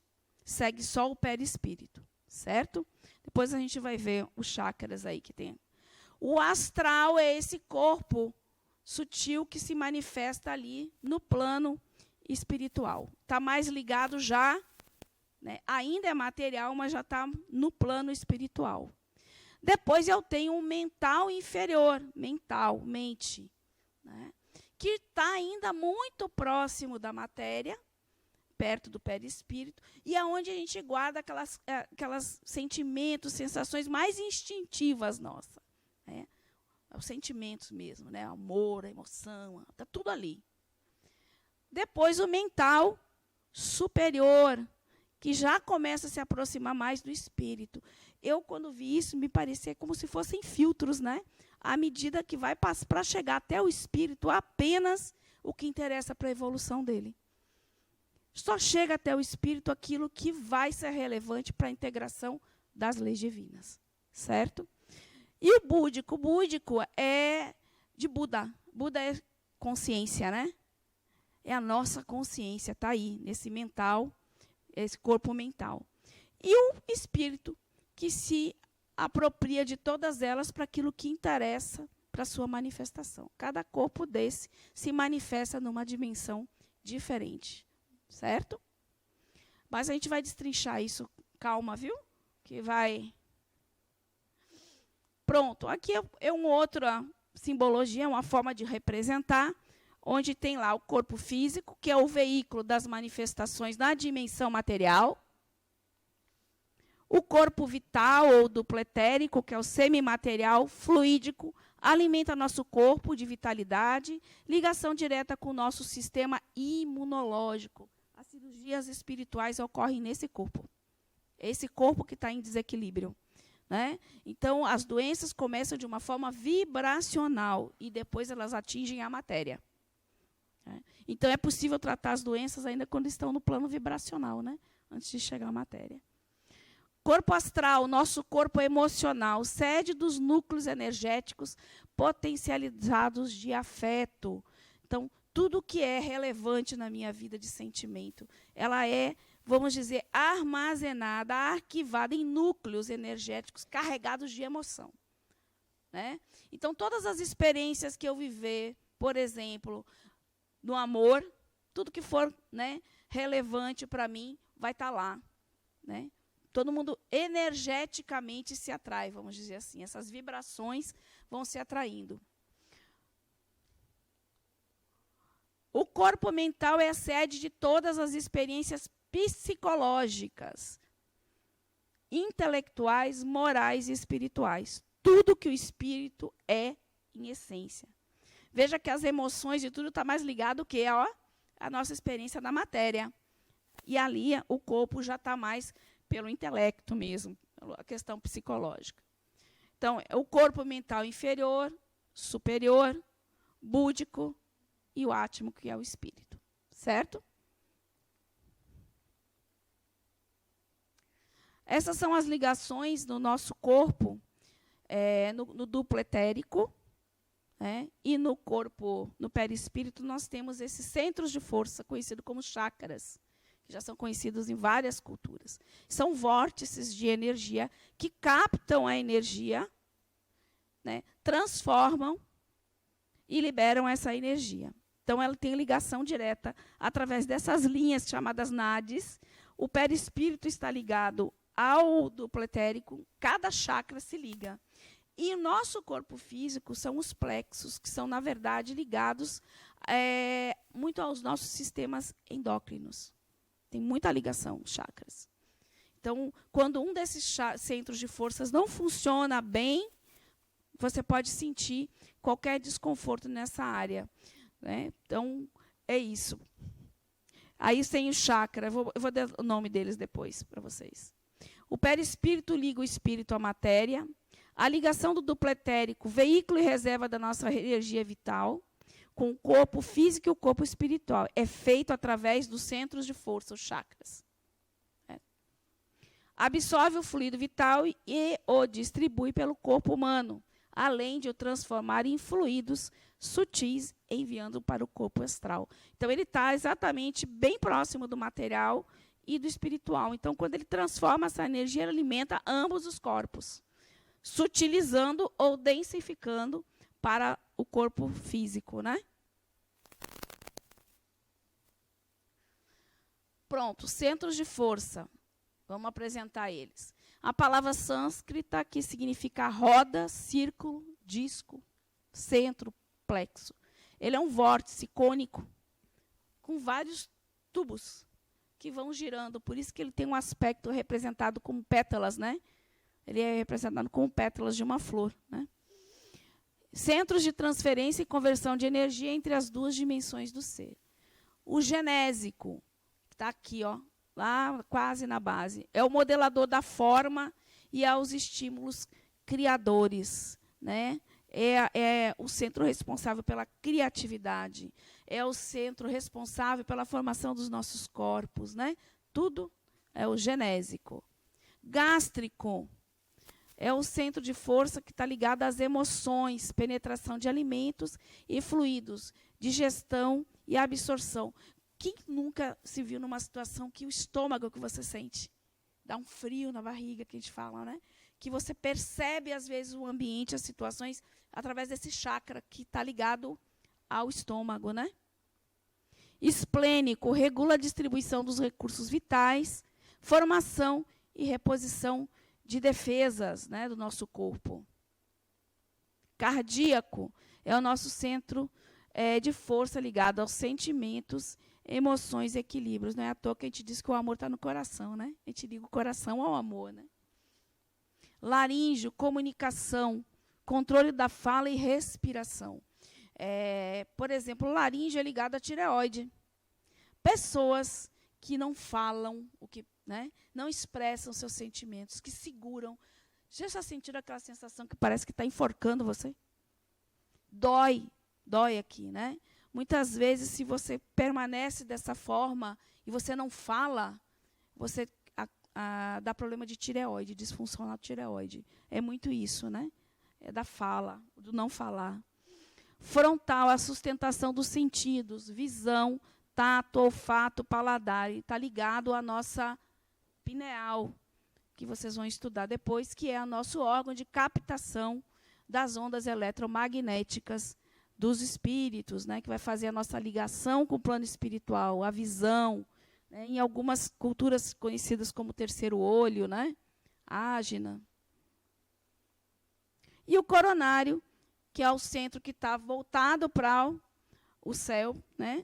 [SPEAKER 1] Segue só o perispírito, certo? Depois a gente vai ver os chakras aí que tem. O astral é esse corpo sutil que se manifesta ali no plano espiritual. Está mais ligado já, né? Ainda é material, mas já está no plano espiritual. Depois eu tenho um mental inferior, mental, mente, né? Que está ainda muito próximo da matéria, perto do perispírito, e é onde a gente guarda aquelas sentimentos, sensações mais instintivas nossas. Né? Os sentimentos mesmo, né? Amor, a emoção, está tudo ali. Depois o mental superior, que já começa a se aproximar mais do espírito. Eu, quando vi isso, me parecia como se fossem filtros, né? À medida que vai para chegar até o espírito, apenas o que interessa para a evolução dele. Só chega até o espírito aquilo que vai ser relevante para a integração das leis divinas. Certo? E o búdico? O búdico é de Buda. Buda é consciência, né? É a nossa consciência, está aí, nesse mental, esse corpo mental. E o espírito, que se apropria de todas elas para aquilo que interessa para a sua manifestação. Cada corpo desse se manifesta numa dimensão diferente. Certo? Mas a gente vai destrinchar isso. Calma, viu? Que vai... Pronto. Aqui é uma outra simbologia, uma forma de representar, onde tem lá o corpo físico, que é o veículo das manifestações na dimensão material. O corpo vital, ou duplo etérico, que é o semimaterial, fluídico, alimenta nosso corpo de vitalidade, ligação direta com o nosso sistema imunológico. As cirurgias espirituais ocorrem nesse corpo. Esse corpo que está em desequilíbrio. Né? Então, as doenças começam de uma forma vibracional e depois elas atingem a matéria. Né? Então, é possível tratar as doenças ainda quando estão no plano vibracional, né? Antes de chegar à matéria. Corpo astral, nosso corpo emocional, sede dos núcleos energéticos potencializados de afeto. Então, tudo que é relevante na minha vida de sentimento, ela é, vamos dizer, armazenada, arquivada em núcleos energéticos carregados de emoção. Né? Então, todas as experiências que eu viver, por exemplo, no amor, tudo que for, né, relevante para mim, vai estar lá. Né? Todo mundo energeticamente se atrai, vamos dizer assim. Essas vibrações vão se atraindo. O corpo mental é a sede de todas as experiências psicológicas, intelectuais, morais e espirituais. Tudo que o espírito é em essência. Veja que as emoções e tudo está mais ligado que a nossa experiência da matéria. E ali o corpo já está mais pelo intelecto mesmo, a questão psicológica. Então, é o corpo mental inferior, superior, búdico e o átmico, que é o espírito. Certo? Essas são as ligações no nosso corpo, no duplo etérico, e no corpo, no perispírito, nós temos esses centros de força, conhecidos como chakras, que já são conhecidos em várias culturas. São vórtices de energia que captam a energia né, transformam e liberam essa energia. Então, ela tem ligação direta através dessas linhas chamadas nadis. O perispírito está ligado ao duplo etérico, cada chakra se liga. E o nosso corpo físico são os plexos, que são, na verdade, ligados muito aos nossos sistemas endócrinos. Tem muita ligação, chakras. Então, quando um desses centros de forças não funciona bem, você pode sentir qualquer desconforto nessa área, né? Então, é isso. Aí tem o chakra, eu vou dar o nome deles depois para vocês. O perispírito liga o espírito à matéria. A ligação do duplo etérico, veículo e reserva da nossa energia vital, com o corpo físico e o corpo espiritual. É feito através dos centros de força, os chakras. Absorve o fluido vital e o distribui pelo corpo humano, além de o transformar em fluidos sutis, enviando para o corpo astral. Então, ele está exatamente bem próximo do material e do espiritual. Então, quando ele transforma essa energia, ele alimenta ambos os corpos, sutilizando ou densificando para o corpo físico, né? Pronto, centros de força. Vamos apresentar eles. A palavra sânscrita, que significa roda, círculo, disco, centro, plexo. Ele é um vórtice cônico com vários tubos que vão girando. Por isso que ele tem um aspecto representado como pétalas, né? Ele é representado como pétalas de uma flor, né? Centros de transferência e conversão de energia entre as duas dimensões do ser. O genésico, que está aqui, ó, lá quase na base, é o modelador da forma e aos estímulos criadores, né? É o centro responsável pela criatividade, é o centro responsável pela formação dos nossos corpos, né? Tudo é o genésico. Gástrico é o centro de força que está ligado às emoções, penetração de alimentos e fluidos, digestão e absorção. Quem nunca se viu numa situação que o estômago que você sente dá um frio na barriga, que a gente fala, né? Que você percebe, às vezes, o ambiente, as situações, através desse chakra que está ligado ao estômago, né? Esplênico regula a distribuição dos recursos vitais, formação e reposição de defesas, né, do nosso corpo. Cardíaco é o nosso centro de força ligado aos sentimentos, emoções e equilíbrios. Não é à toa que a gente diz que o amor está no coração, né? A gente liga o coração ao amor, né? Laríngeo, comunicação, controle da fala e respiração. Por exemplo, o laríngeo é ligado à tireoide. Pessoas que não falam, né, não expressam seus sentimentos, que seguram. Já sentiram aquela sensação que parece que está enforcando você? Dói aqui, né? Muitas vezes, se você permanece dessa forma e você não fala, você dá problema de tireoide, disfunção na tireoide. É muito isso, né? É da fala, do não falar. Frontal, a sustentação dos sentidos, visão, tato, olfato, paladar. Está ligado à nossa pineal, que vocês vão estudar depois, que é o nosso órgão de captação das ondas eletromagnéticas dos espíritos, né, que vai fazer a nossa ligação com o plano espiritual, a visão, né, em algumas culturas conhecidas como terceiro olho, né, ágina. E o coronário, que é o centro que está voltado para o céu, né,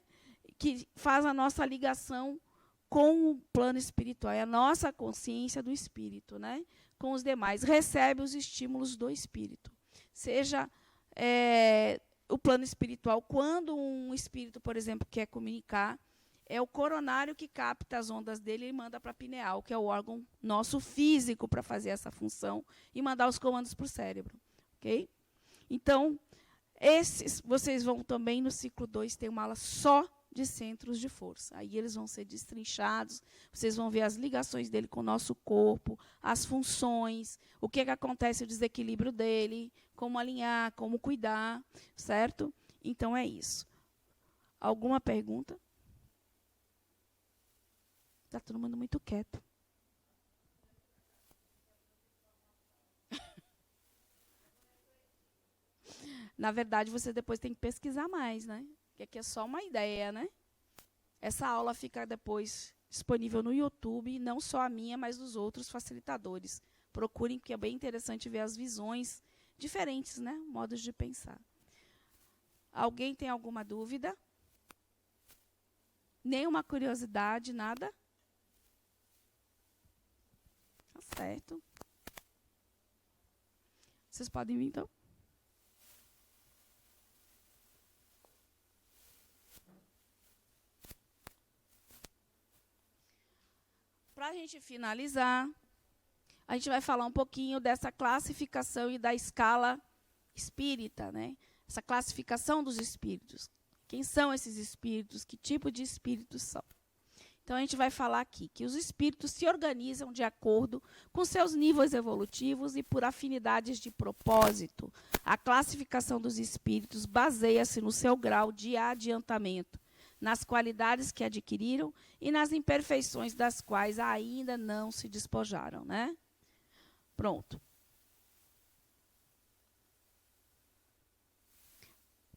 [SPEAKER 1] que faz a nossa ligação com o plano espiritual, é a nossa consciência do espírito, né, com os demais, recebe os estímulos do espírito. Seja o plano espiritual, quando um espírito, por exemplo, quer comunicar, é o coronário que capta as ondas dele e manda para a pineal, que é o órgão nosso físico para fazer essa função e mandar os comandos para o cérebro. Okay? Então, vocês vão também, no ciclo 2, ter uma aula só de centros de força. Aí eles vão ser destrinchados, vocês vão ver as ligações dele com o nosso corpo, as funções, o que acontece, o desequilíbrio dele, como alinhar, como cuidar, certo? Então, é isso. Alguma pergunta? Está todo mundo muito quieto. Na verdade, você depois tem que pesquisar mais, né? Porque aqui é só uma ideia, né? Essa aula fica depois disponível no YouTube, não só a minha, mas dos outros facilitadores. Procurem, porque é bem interessante ver as visões diferentes, né? Modos de pensar. Alguém tem alguma dúvida? Nenhuma curiosidade, nada? Tá certo. Vocês podem vir, então? Para a gente finalizar, a gente vai falar um pouquinho dessa classificação e da escala espírita, né? Essa classificação dos espíritos. Quem são esses espíritos? Que tipo de espíritos são? Então, a gente vai falar aqui que os espíritos se organizam de acordo com seus níveis evolutivos e por afinidades de propósito. A classificação dos espíritos baseia-se no seu grau de adiantamento, nas qualidades que adquiriram e nas imperfeições das quais ainda não se despojaram, né? Pronto.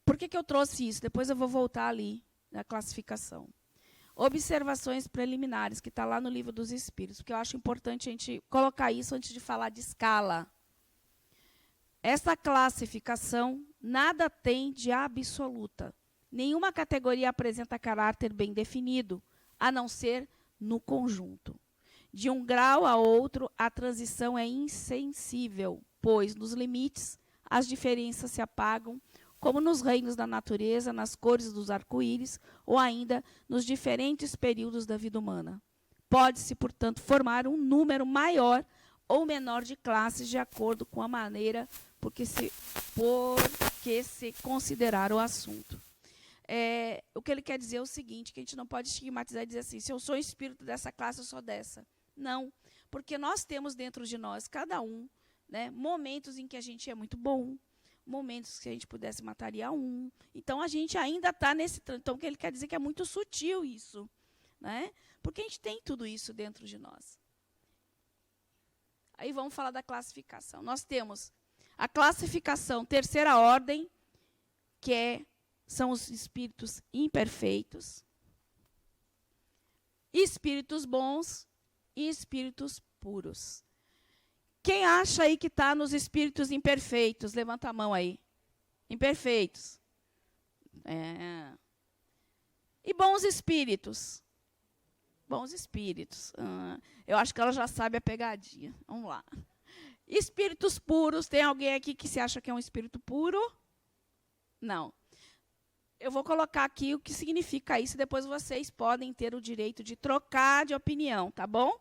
[SPEAKER 1] Por que eu trouxe isso? Depois eu vou voltar ali na classificação. Observações preliminares, que está lá no Livro dos Espíritos, porque eu acho importante a gente colocar isso antes de falar de escala. Essa classificação nada tem de absoluta. Nenhuma categoria apresenta caráter bem definido, a não ser no conjunto. De um grau a outro, a transição é insensível, pois, nos limites, as diferenças se apagam, como nos reinos da natureza, nas cores dos arco-íris, ou ainda nos diferentes períodos da vida humana. Pode-se, portanto, formar um número maior ou menor de classes de acordo com a maneira por que se considerar o assunto. O que ele quer dizer é o seguinte, que a gente não pode estigmatizar e dizer assim, se eu sou espírito dessa classe, eu sou dessa. Não, porque nós temos dentro de nós, cada um, né, momentos em que a gente é muito bom, momentos que a gente pudesse mataria um. Então, a gente ainda está nesse... Então, o que ele quer dizer é que é muito sutil isso, né? Porque a gente tem tudo isso dentro de nós. Aí vamos falar da classificação. Nós temos a classificação terceira ordem, que são os espíritos imperfeitos, espíritos bons e espíritos puros. Quem acha aí que está nos espíritos imperfeitos? Levanta a mão aí. Imperfeitos. E bons espíritos? Bons espíritos. Eu acho que ela já sabe a pegadinha. Vamos lá. Espíritos puros. Tem alguém aqui que se acha que é um espírito puro? Não. Eu vou colocar aqui o que significa isso, depois vocês podem ter o direito de trocar de opinião, tá bom?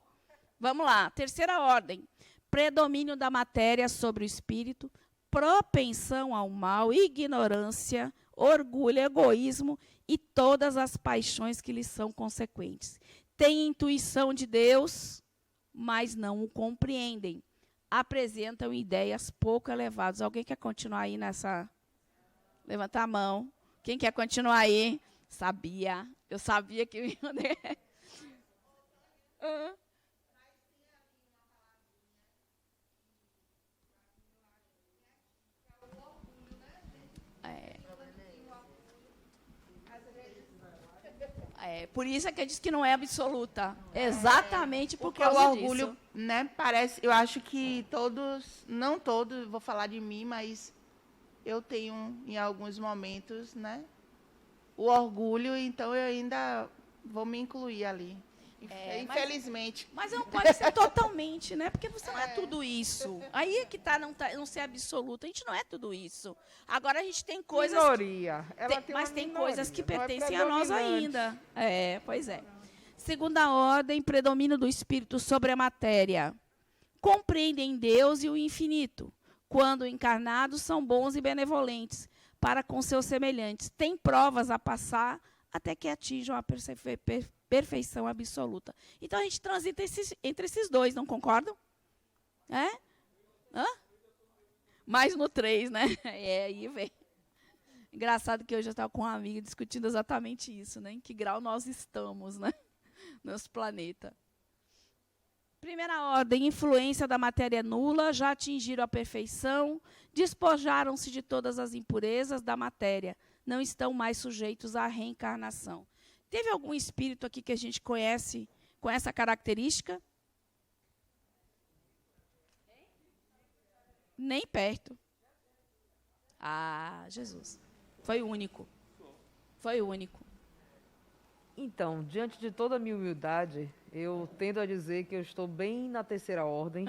[SPEAKER 1] Vamos lá. Terceira ordem. Predomínio da matéria sobre o espírito, propensão ao mal, ignorância, orgulho, egoísmo e todas as paixões que lhes são consequentes. Têm intuição de Deus, mas não o compreendem. Apresentam ideias pouco elevadas. Alguém quer continuar aí nessa? Levanta a mão. Quem quer continuar aí? Sabia. Eu sabia que eu ia... Por isso é que eu disse que não é absoluta. Exatamente por
[SPEAKER 3] porque
[SPEAKER 1] causa
[SPEAKER 3] o orgulho,
[SPEAKER 1] disso.
[SPEAKER 3] né, parece, eu acho que todos, não todos, vou falar de mim, mas eu tenho em alguns momentos, né, o orgulho, então eu ainda vou me incluir ali. Infelizmente.
[SPEAKER 1] Mas não pode ser totalmente, né? Porque você não é tudo isso. Aí é que não ser absoluto. A gente não é tudo isso. Agora a gente tem coisas.
[SPEAKER 11] Minoria.
[SPEAKER 1] Mas tem coisas que pertencem a nós ainda. Pois é. Segunda ordem, predomínio do espírito sobre a matéria. Compreendem Deus e o infinito. Quando encarnados, são bons e benevolentes para com seus semelhantes. Têm provas a passar até que atinjam a perfeição absoluta. Então, a gente transita entre esses dois, não concordam? Mais no 3, né? Aí vem. Engraçado que hoje eu estava com uma amiga discutindo exatamente isso, né? Em que grau nós estamos, né? Nosso planeta. Primeira ordem, influência da matéria nula, já atingiram a perfeição, despojaram-se de todas as impurezas da matéria, não estão mais sujeitos à reencarnação. Teve algum espírito aqui que a gente conhece com essa característica? Nem perto. Ah, Jesus. Foi o único. Foi o único.
[SPEAKER 11] Então, diante de toda a minha humildade, eu tendo a dizer que eu estou bem na terceira ordem.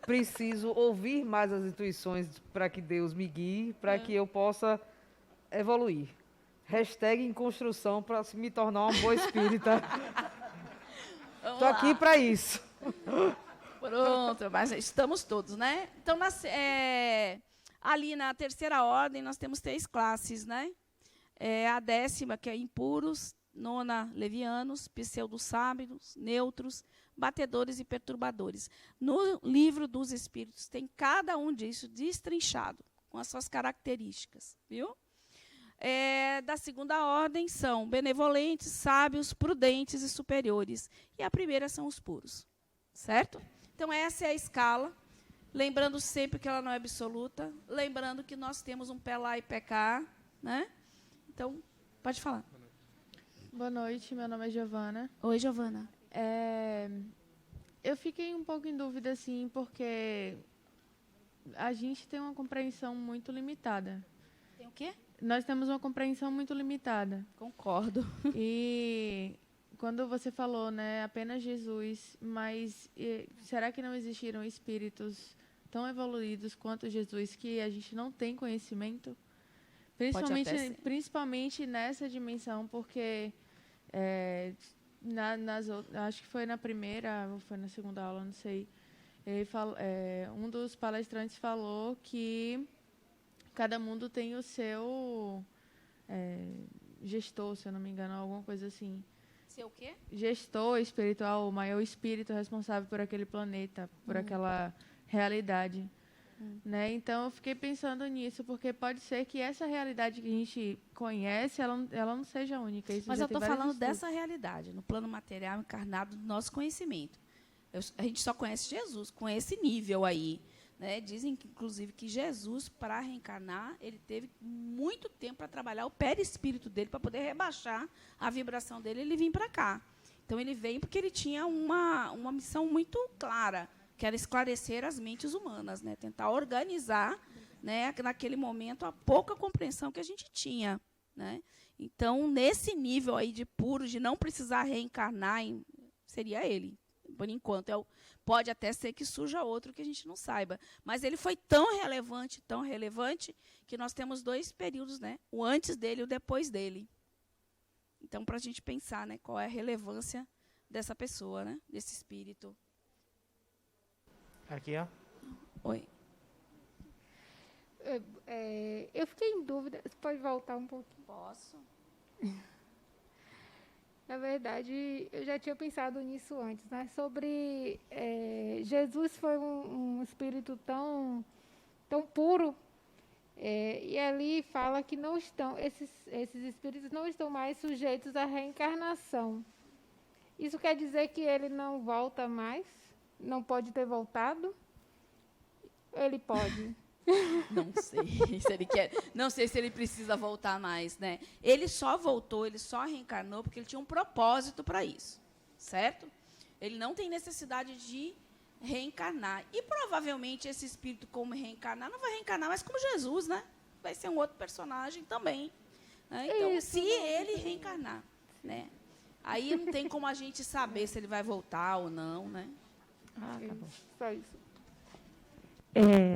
[SPEAKER 11] Preciso ouvir mais as intuições para que Deus me guie, para que eu possa evoluir. Hashtag em construção para me tornar uma boa espírita. Estou aqui para isso.
[SPEAKER 1] Pronto, mas estamos todos, né? Então, ali na terceira ordem, nós temos 3 classes, né? A 10ª, que é impuros, 9ª, levianos, pseudo-sábios, neutros, batedores e perturbadores. No livro dos Espíritos tem cada um disso destrinchado, com as suas características, viu? Da segunda ordem são benevolentes, sábios, prudentes e superiores. E a primeira são os puros, certo? Então, essa é a escala. Lembrando sempre que ela não é absoluta. Lembrando que nós temos um pé lá e pé cá, né? Então, pode falar.
[SPEAKER 12] Boa noite, meu nome é Giovana.
[SPEAKER 1] Oi, Giovana.
[SPEAKER 12] Eu fiquei um pouco em dúvida, assim, porque a gente tem uma compreensão muito limitada.
[SPEAKER 1] Tem o quê?
[SPEAKER 12] Nós temos uma compreensão muito limitada.
[SPEAKER 1] Concordo.
[SPEAKER 12] E quando você falou, né, apenas Jesus, mas será que não existiram espíritos tão evoluídos quanto Jesus que a gente não tem conhecimento? Principalmente nessa dimensão, porque acho que foi na primeira ou foi na segunda aula, não sei. Um dos palestrantes falou que cada mundo tem o seu gestor, se eu não me engano, alguma coisa assim.
[SPEAKER 1] Seu o quê?
[SPEAKER 12] Gestor espiritual, o maior espírito responsável por aquele planeta, por aquela realidade. Né? Então, eu fiquei pensando nisso, porque pode ser que essa realidade que a gente conhece, ela não seja única.
[SPEAKER 1] Mas eu estou falando dessa realidade, no plano material encarnado do nosso conhecimento. A gente só conhece Jesus com esse nível aí. Né? Dizem, inclusive, que Jesus, para reencarnar, ele teve muito tempo para trabalhar o perispírito dele, para poder rebaixar a vibração dele e ele vir para cá. Então, ele veio porque ele tinha uma missão muito clara, que era esclarecer as mentes humanas, né? Tentar organizar, né, naquele momento, a pouca compreensão que a gente tinha. Né? Então, nesse nível aí de puro, de não precisar reencarnar, seria ele. Por enquanto, pode até ser que surja outro que a gente não saiba. Mas ele foi tão relevante, que nós temos 2 períodos, né? O antes dele e o depois dele. Então, para a gente pensar, né, qual é a relevância dessa pessoa, né, desse espírito.
[SPEAKER 13] Aqui, ó.
[SPEAKER 1] Oi.
[SPEAKER 14] Eu fiquei em dúvida. Você pode voltar um pouquinho?
[SPEAKER 1] Posso.
[SPEAKER 14] Na verdade, eu já tinha pensado nisso antes, né? Sobre Jesus foi um espírito tão puro, e ali fala que não estão, esses espíritos não estão mais sujeitos à reencarnação. Isso quer dizer que ele não volta mais? Não pode ter voltado? Ele pode.
[SPEAKER 1] Não sei se ele quer, não sei se ele precisa voltar mais, né? Ele só voltou, ele só reencarnou porque ele tinha um propósito para isso, certo? Ele não tem necessidade de reencarnar. E provavelmente esse espírito, como reencarnar, não vai reencarnar mais como Jesus, né? Vai ser um outro personagem também. Né? Então, se ele reencarnar, né? Aí não tem como a gente saber se ele vai voltar ou não, né?
[SPEAKER 14] Tá bom. Só isso.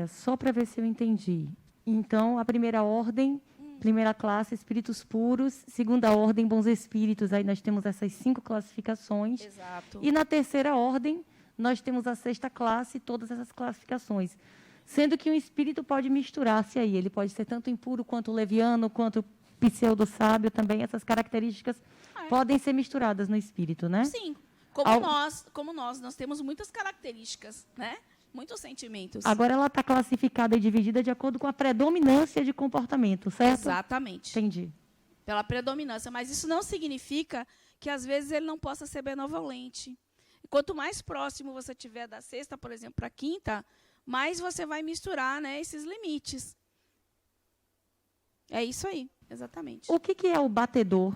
[SPEAKER 15] Só para ver se eu entendi. Então, a primeira ordem, primeira classe, espíritos puros. Segunda ordem, bons espíritos. Aí nós temos essas 5 classificações.
[SPEAKER 1] Exato.
[SPEAKER 15] E na terceira ordem, nós temos a 6ª classe e todas essas classificações. Sendo que um espírito pode misturar-se aí. Ele pode ser tanto impuro quanto leviano, quanto pseudo-sábio também. Essas características podem ser misturadas no espírito, né?
[SPEAKER 1] Sim. Como nós temos muitas características, né? Muitos sentimentos.
[SPEAKER 15] Agora ela está classificada e dividida de acordo com a predominância de comportamento, certo?
[SPEAKER 1] Exatamente.
[SPEAKER 15] Entendi.
[SPEAKER 1] Pela predominância, mas isso não significa que às vezes ele não possa ser benevolente. quanto mais próximo você tiver da sexta, por exemplo, para a quinta, mais você vai misturar, né, esses limites. É isso aí, exatamente.
[SPEAKER 15] O que é o batedor?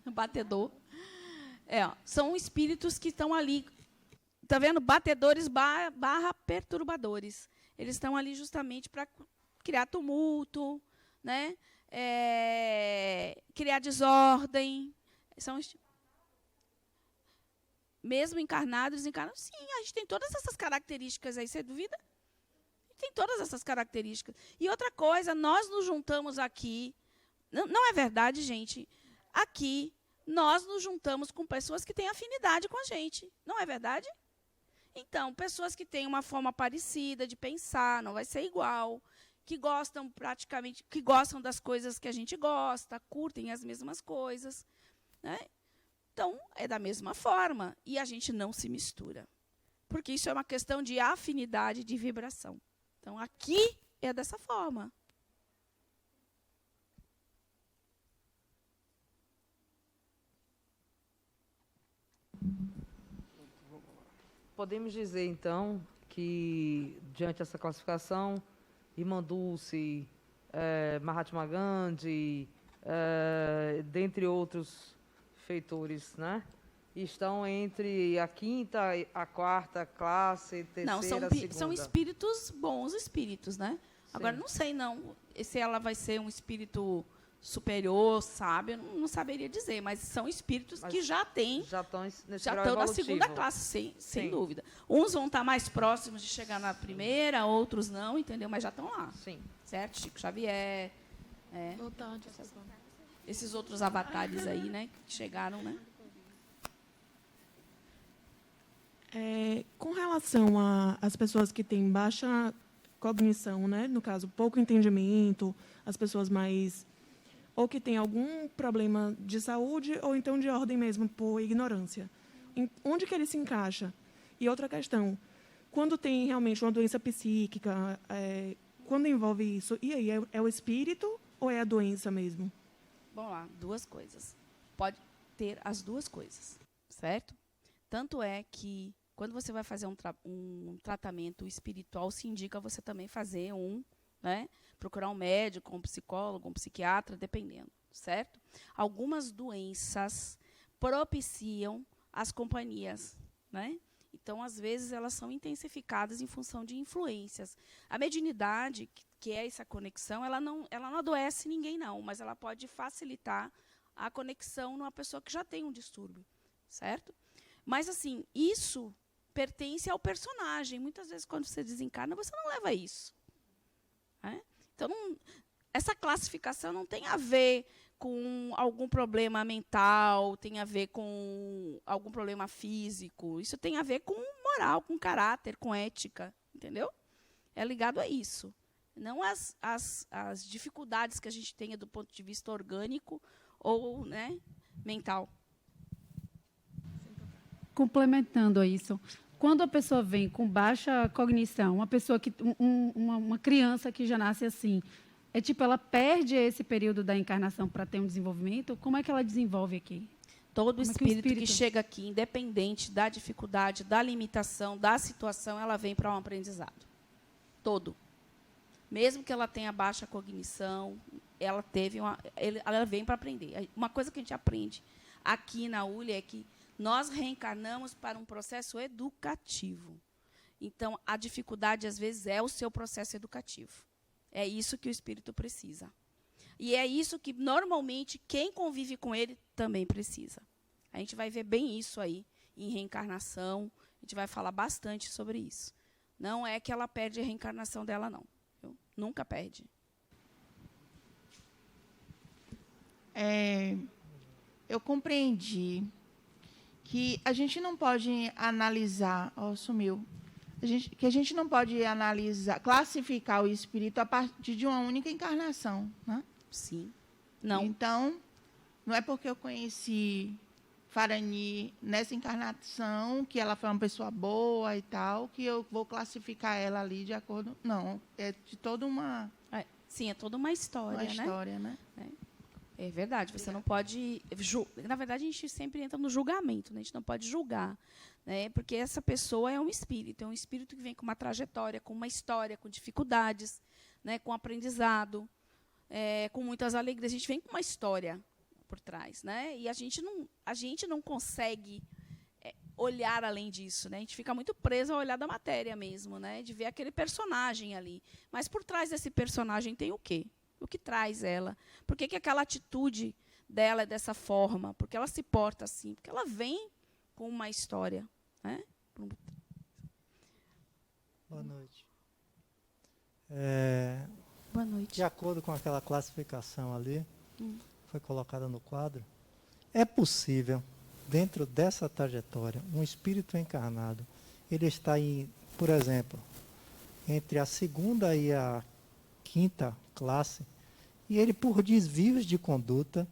[SPEAKER 1] Batedor. São espíritos que estão ali. Está vendo? Batedores barra perturbadores. Eles estão ali justamente para criar tumulto, né? Criar desordem. São mesmo encarnados, desencarnados. Sim, a gente tem todas essas características aí. Você duvida? Tem todas essas características. E outra coisa, nós nos juntamos aqui. Não é verdade, gente? Aqui, nós nos juntamos com pessoas que têm afinidade com a gente. Não é verdade? Então, pessoas que têm uma forma parecida de pensar, não vai ser igual, que gostam das coisas que a gente gosta, curtem as mesmas coisas, né? Então, é da mesma forma. E a gente não se mistura. Porque isso é uma questão de afinidade, de vibração. Então, aqui é dessa forma.
[SPEAKER 11] Podemos dizer, então, que, diante dessa classificação, Irmã Dulce, Mahatma Gandhi, dentre outros feitores, né, estão entre a quinta, a quarta classe, terceira, segunda.
[SPEAKER 1] São espíritos, bons espíritos, né? Sim. Agora, não sei, se ela vai ser um espírito superior, sábio, eu não saberia dizer, mas são espíritos que já estão na segunda classe, sem dúvida. Uns vão estar mais próximos de chegar na primeira, outros não, entendeu? Mas já estão lá.
[SPEAKER 11] Sim.
[SPEAKER 1] Certo? Chico Xavier, esses outros avatares aí, né, que chegaram, né?
[SPEAKER 13] Com relação às pessoas que têm baixa cognição, né, no caso, pouco entendimento, as pessoas mais ou que têm algum problema de saúde ou então de ordem mesmo por ignorância. Onde que ele se encaixa? E outra questão, quando tem realmente uma doença psíquica, quando envolve isso, e aí, é o espírito ou é a doença mesmo?
[SPEAKER 1] Vamos lá, duas coisas. Pode ter as duas coisas, certo? Tanto é que, quando você vai fazer um tratamento espiritual, se indica você também fazer procurar um médico, um psicólogo, um psiquiatra, dependendo, certo? Algumas doenças propiciam as companhias, né? Então, às vezes, elas são intensificadas em função de influências. A mediunidade, que é essa conexão, ela não adoece ninguém, não, mas ela pode facilitar a conexão numa pessoa que já tem um distúrbio, certo? Mas, assim, isso pertence ao personagem. Muitas vezes, quando você desencarna, você não leva isso. Né? Então, essa classificação não tem a ver com algum problema mental, tem a ver com algum problema físico. Isso tem a ver com moral, com caráter, com ética, entendeu? É ligado a isso. Não as dificuldades que a gente tenha do ponto de vista orgânico ou, né, mental.
[SPEAKER 16] Complementando a isso, quando a pessoa vem com baixa cognição, uma pessoa uma criança que já nasce assim, ela perde esse período da encarnação para ter um desenvolvimento? Como é que ela desenvolve aqui?
[SPEAKER 1] Todo espírito que chega aqui, independente da dificuldade, da limitação, da situação, ela vem para um aprendizado. Todo. Mesmo que ela tenha baixa cognição, ela vem para aprender. Uma coisa que a gente aprende aqui na ULI é que nós reencarnamos para um processo educativo. Então, a dificuldade, às vezes, é o seu processo educativo. É isso que o espírito precisa. E é isso que, normalmente, quem convive com ele também precisa. A gente vai ver bem isso aí em reencarnação. A gente vai falar bastante sobre isso. Não é que ela perde a reencarnação dela, não. Viu? Nunca perde.
[SPEAKER 3] Eu compreendi que a gente não pode analisar, que a gente não pode analisar, classificar o espírito a partir de uma única encarnação, né?
[SPEAKER 1] Sim. Não.
[SPEAKER 3] Então, não é porque eu conheci Farani nessa encarnação, que ela foi uma pessoa boa e tal, que eu vou classificar ela ali de acordo... Não, é de toda uma...
[SPEAKER 1] Sim, é toda uma história,
[SPEAKER 3] uma história, né?
[SPEAKER 1] É verdade, você não pode... Na verdade, a gente sempre entra no julgamento, né? A gente não pode julgar, né? Porque essa pessoa é um espírito que vem com uma trajetória, com uma história, com dificuldades, né? Com aprendizado, com muitas alegrias. A gente vem com uma história por trás, né? E a gente não consegue olhar além disso, né? A gente fica muito preso ao olhar da matéria mesmo, né? De ver aquele personagem ali. Mas por trás desse personagem tem o quê? O que traz ela? Por que aquela atitude dela é dessa forma? Por que ela se porta assim? Porque ela vem com uma história, né?
[SPEAKER 17] Boa noite.
[SPEAKER 1] Boa noite.
[SPEAKER 17] De acordo com aquela classificação ali, foi colocada no quadro, é possível, dentro dessa trajetória, um espírito encarnado, ele está, por exemplo, entre a segunda e a quinta classe, e ele, por desvios de conduta,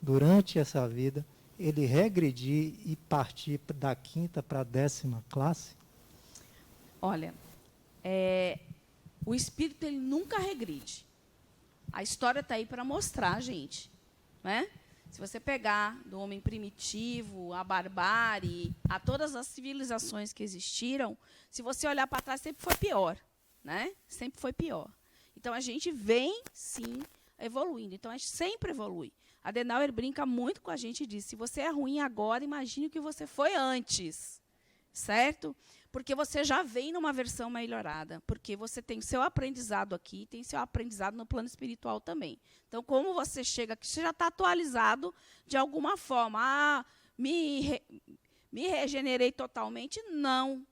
[SPEAKER 17] durante essa vida, ele regredir e partir da quinta para a 10ª classe?
[SPEAKER 1] Olha, o espírito ele nunca regride. A história está aí para mostrar, gente, né? Se você pegar do homem primitivo, a barbárie, a todas as civilizações que existiram, se você olhar para trás, sempre foi pior, né? Sempre foi pior. Então, a gente vem, sim, evoluindo. Então, a gente sempre evolui. A Adenauer brinca muito com a gente e diz, se você é ruim agora, imagine o que você foi antes. Certo? Porque você já vem numa versão melhorada. Porque você tem o seu aprendizado aqui, tem seu aprendizado no plano espiritual também. Então, como você chega aqui, você já está atualizado de alguma forma. Me regenerei totalmente? Não.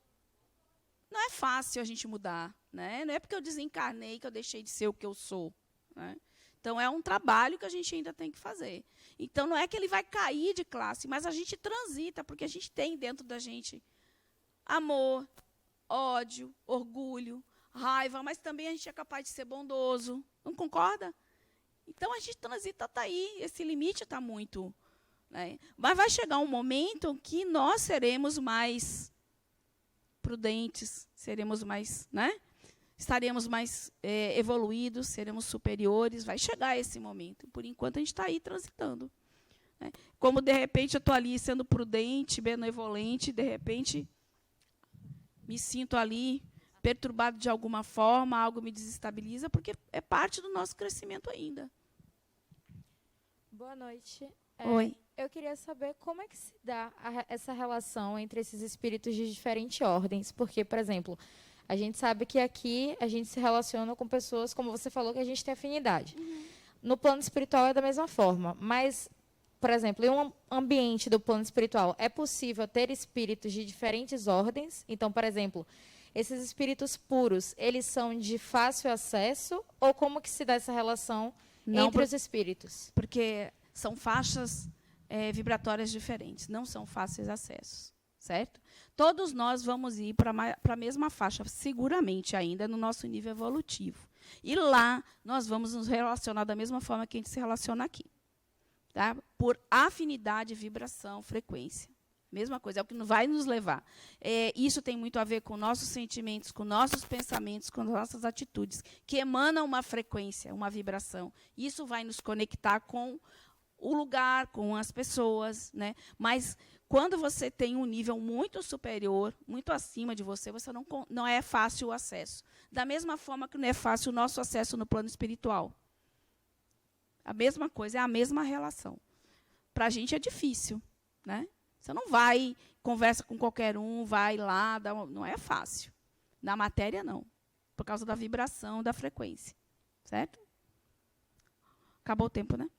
[SPEAKER 1] Não é fácil a gente mudar, né? Não é porque eu desencarnei que eu deixei de ser o que eu sou, né? Então, é um trabalho que a gente ainda tem que fazer. Então, não é que ele vai cair de classe, mas a gente transita, porque a gente tem dentro da gente amor, ódio, orgulho, raiva, mas também a gente é capaz de ser bondoso. Não concorda? Então, a gente transita, está aí. Esse limite está muito, né? Mas vai chegar um momento que nós seremos mais prudentes, seremos mais, né? Estaremos mais evoluídos, seremos superiores. Vai chegar esse momento. Por enquanto, a gente está aí transitando, né? Como, de repente, eu estou ali sendo prudente, benevolente, de repente, me sinto ali perturbado de alguma forma, algo me desestabiliza, porque é parte do nosso crescimento ainda.
[SPEAKER 18] Boa noite.
[SPEAKER 1] Oi.
[SPEAKER 18] Eu queria saber como é que se dá essa relação entre esses espíritos de diferentes ordens. Porque, por exemplo, a gente sabe que aqui a gente se relaciona com pessoas, como você falou, que a gente tem afinidade. No plano espiritual é da mesma forma. Mas, por exemplo, em um ambiente do plano espiritual, é possível ter espíritos de diferentes ordens? Então, por exemplo, esses espíritos puros, eles são de fácil acesso? Ou como que se dá essa relação entre os espíritos?
[SPEAKER 1] Porque são faixas vibratórias diferentes, não são fáceis acessos, certo? Todos nós vamos ir para a mesma faixa, seguramente ainda no nosso nível evolutivo. E lá nós vamos nos relacionar da mesma forma que a gente se relaciona aqui. Tá? Por afinidade, vibração, frequência. Mesma coisa, é o que vai nos levar. Isso tem muito a ver com nossos sentimentos, com nossos pensamentos, com nossas atitudes, que emanam uma frequência, uma vibração. Isso vai nos conectar com o lugar, com as pessoas, né? Mas quando você tem um nível muito superior, muito acima de você, não é fácil o acesso. Da mesma forma que não é fácil o nosso acesso no plano espiritual. A mesma coisa, é a mesma relação. Para a gente é difícil, né? Você não vai, conversa com qualquer um, vai lá, não é fácil. Na matéria, não. Por causa da vibração, da frequência. Certo? Acabou o tempo, né?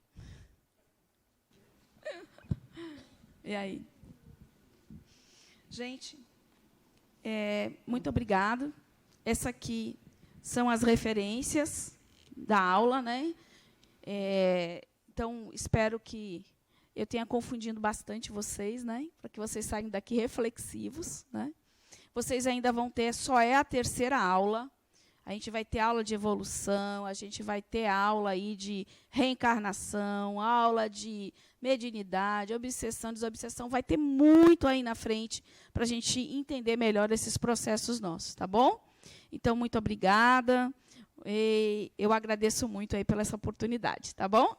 [SPEAKER 1] E aí? Gente, muito obrigado. Essa aqui são as referências da aula, né? Então, espero que eu tenha confundido bastante vocês, né? Para que vocês saiam daqui reflexivos, né? Vocês ainda vão ter, só é a 3ª aula. A gente vai ter aula de evolução, a gente vai ter aula aí de reencarnação, aula de mediunidade, obsessão, desobsessão. Vai ter muito aí na frente para a gente entender melhor esses processos nossos, tá bom? Então, muito obrigada. Eu agradeço muito aí pela essa oportunidade, tá bom?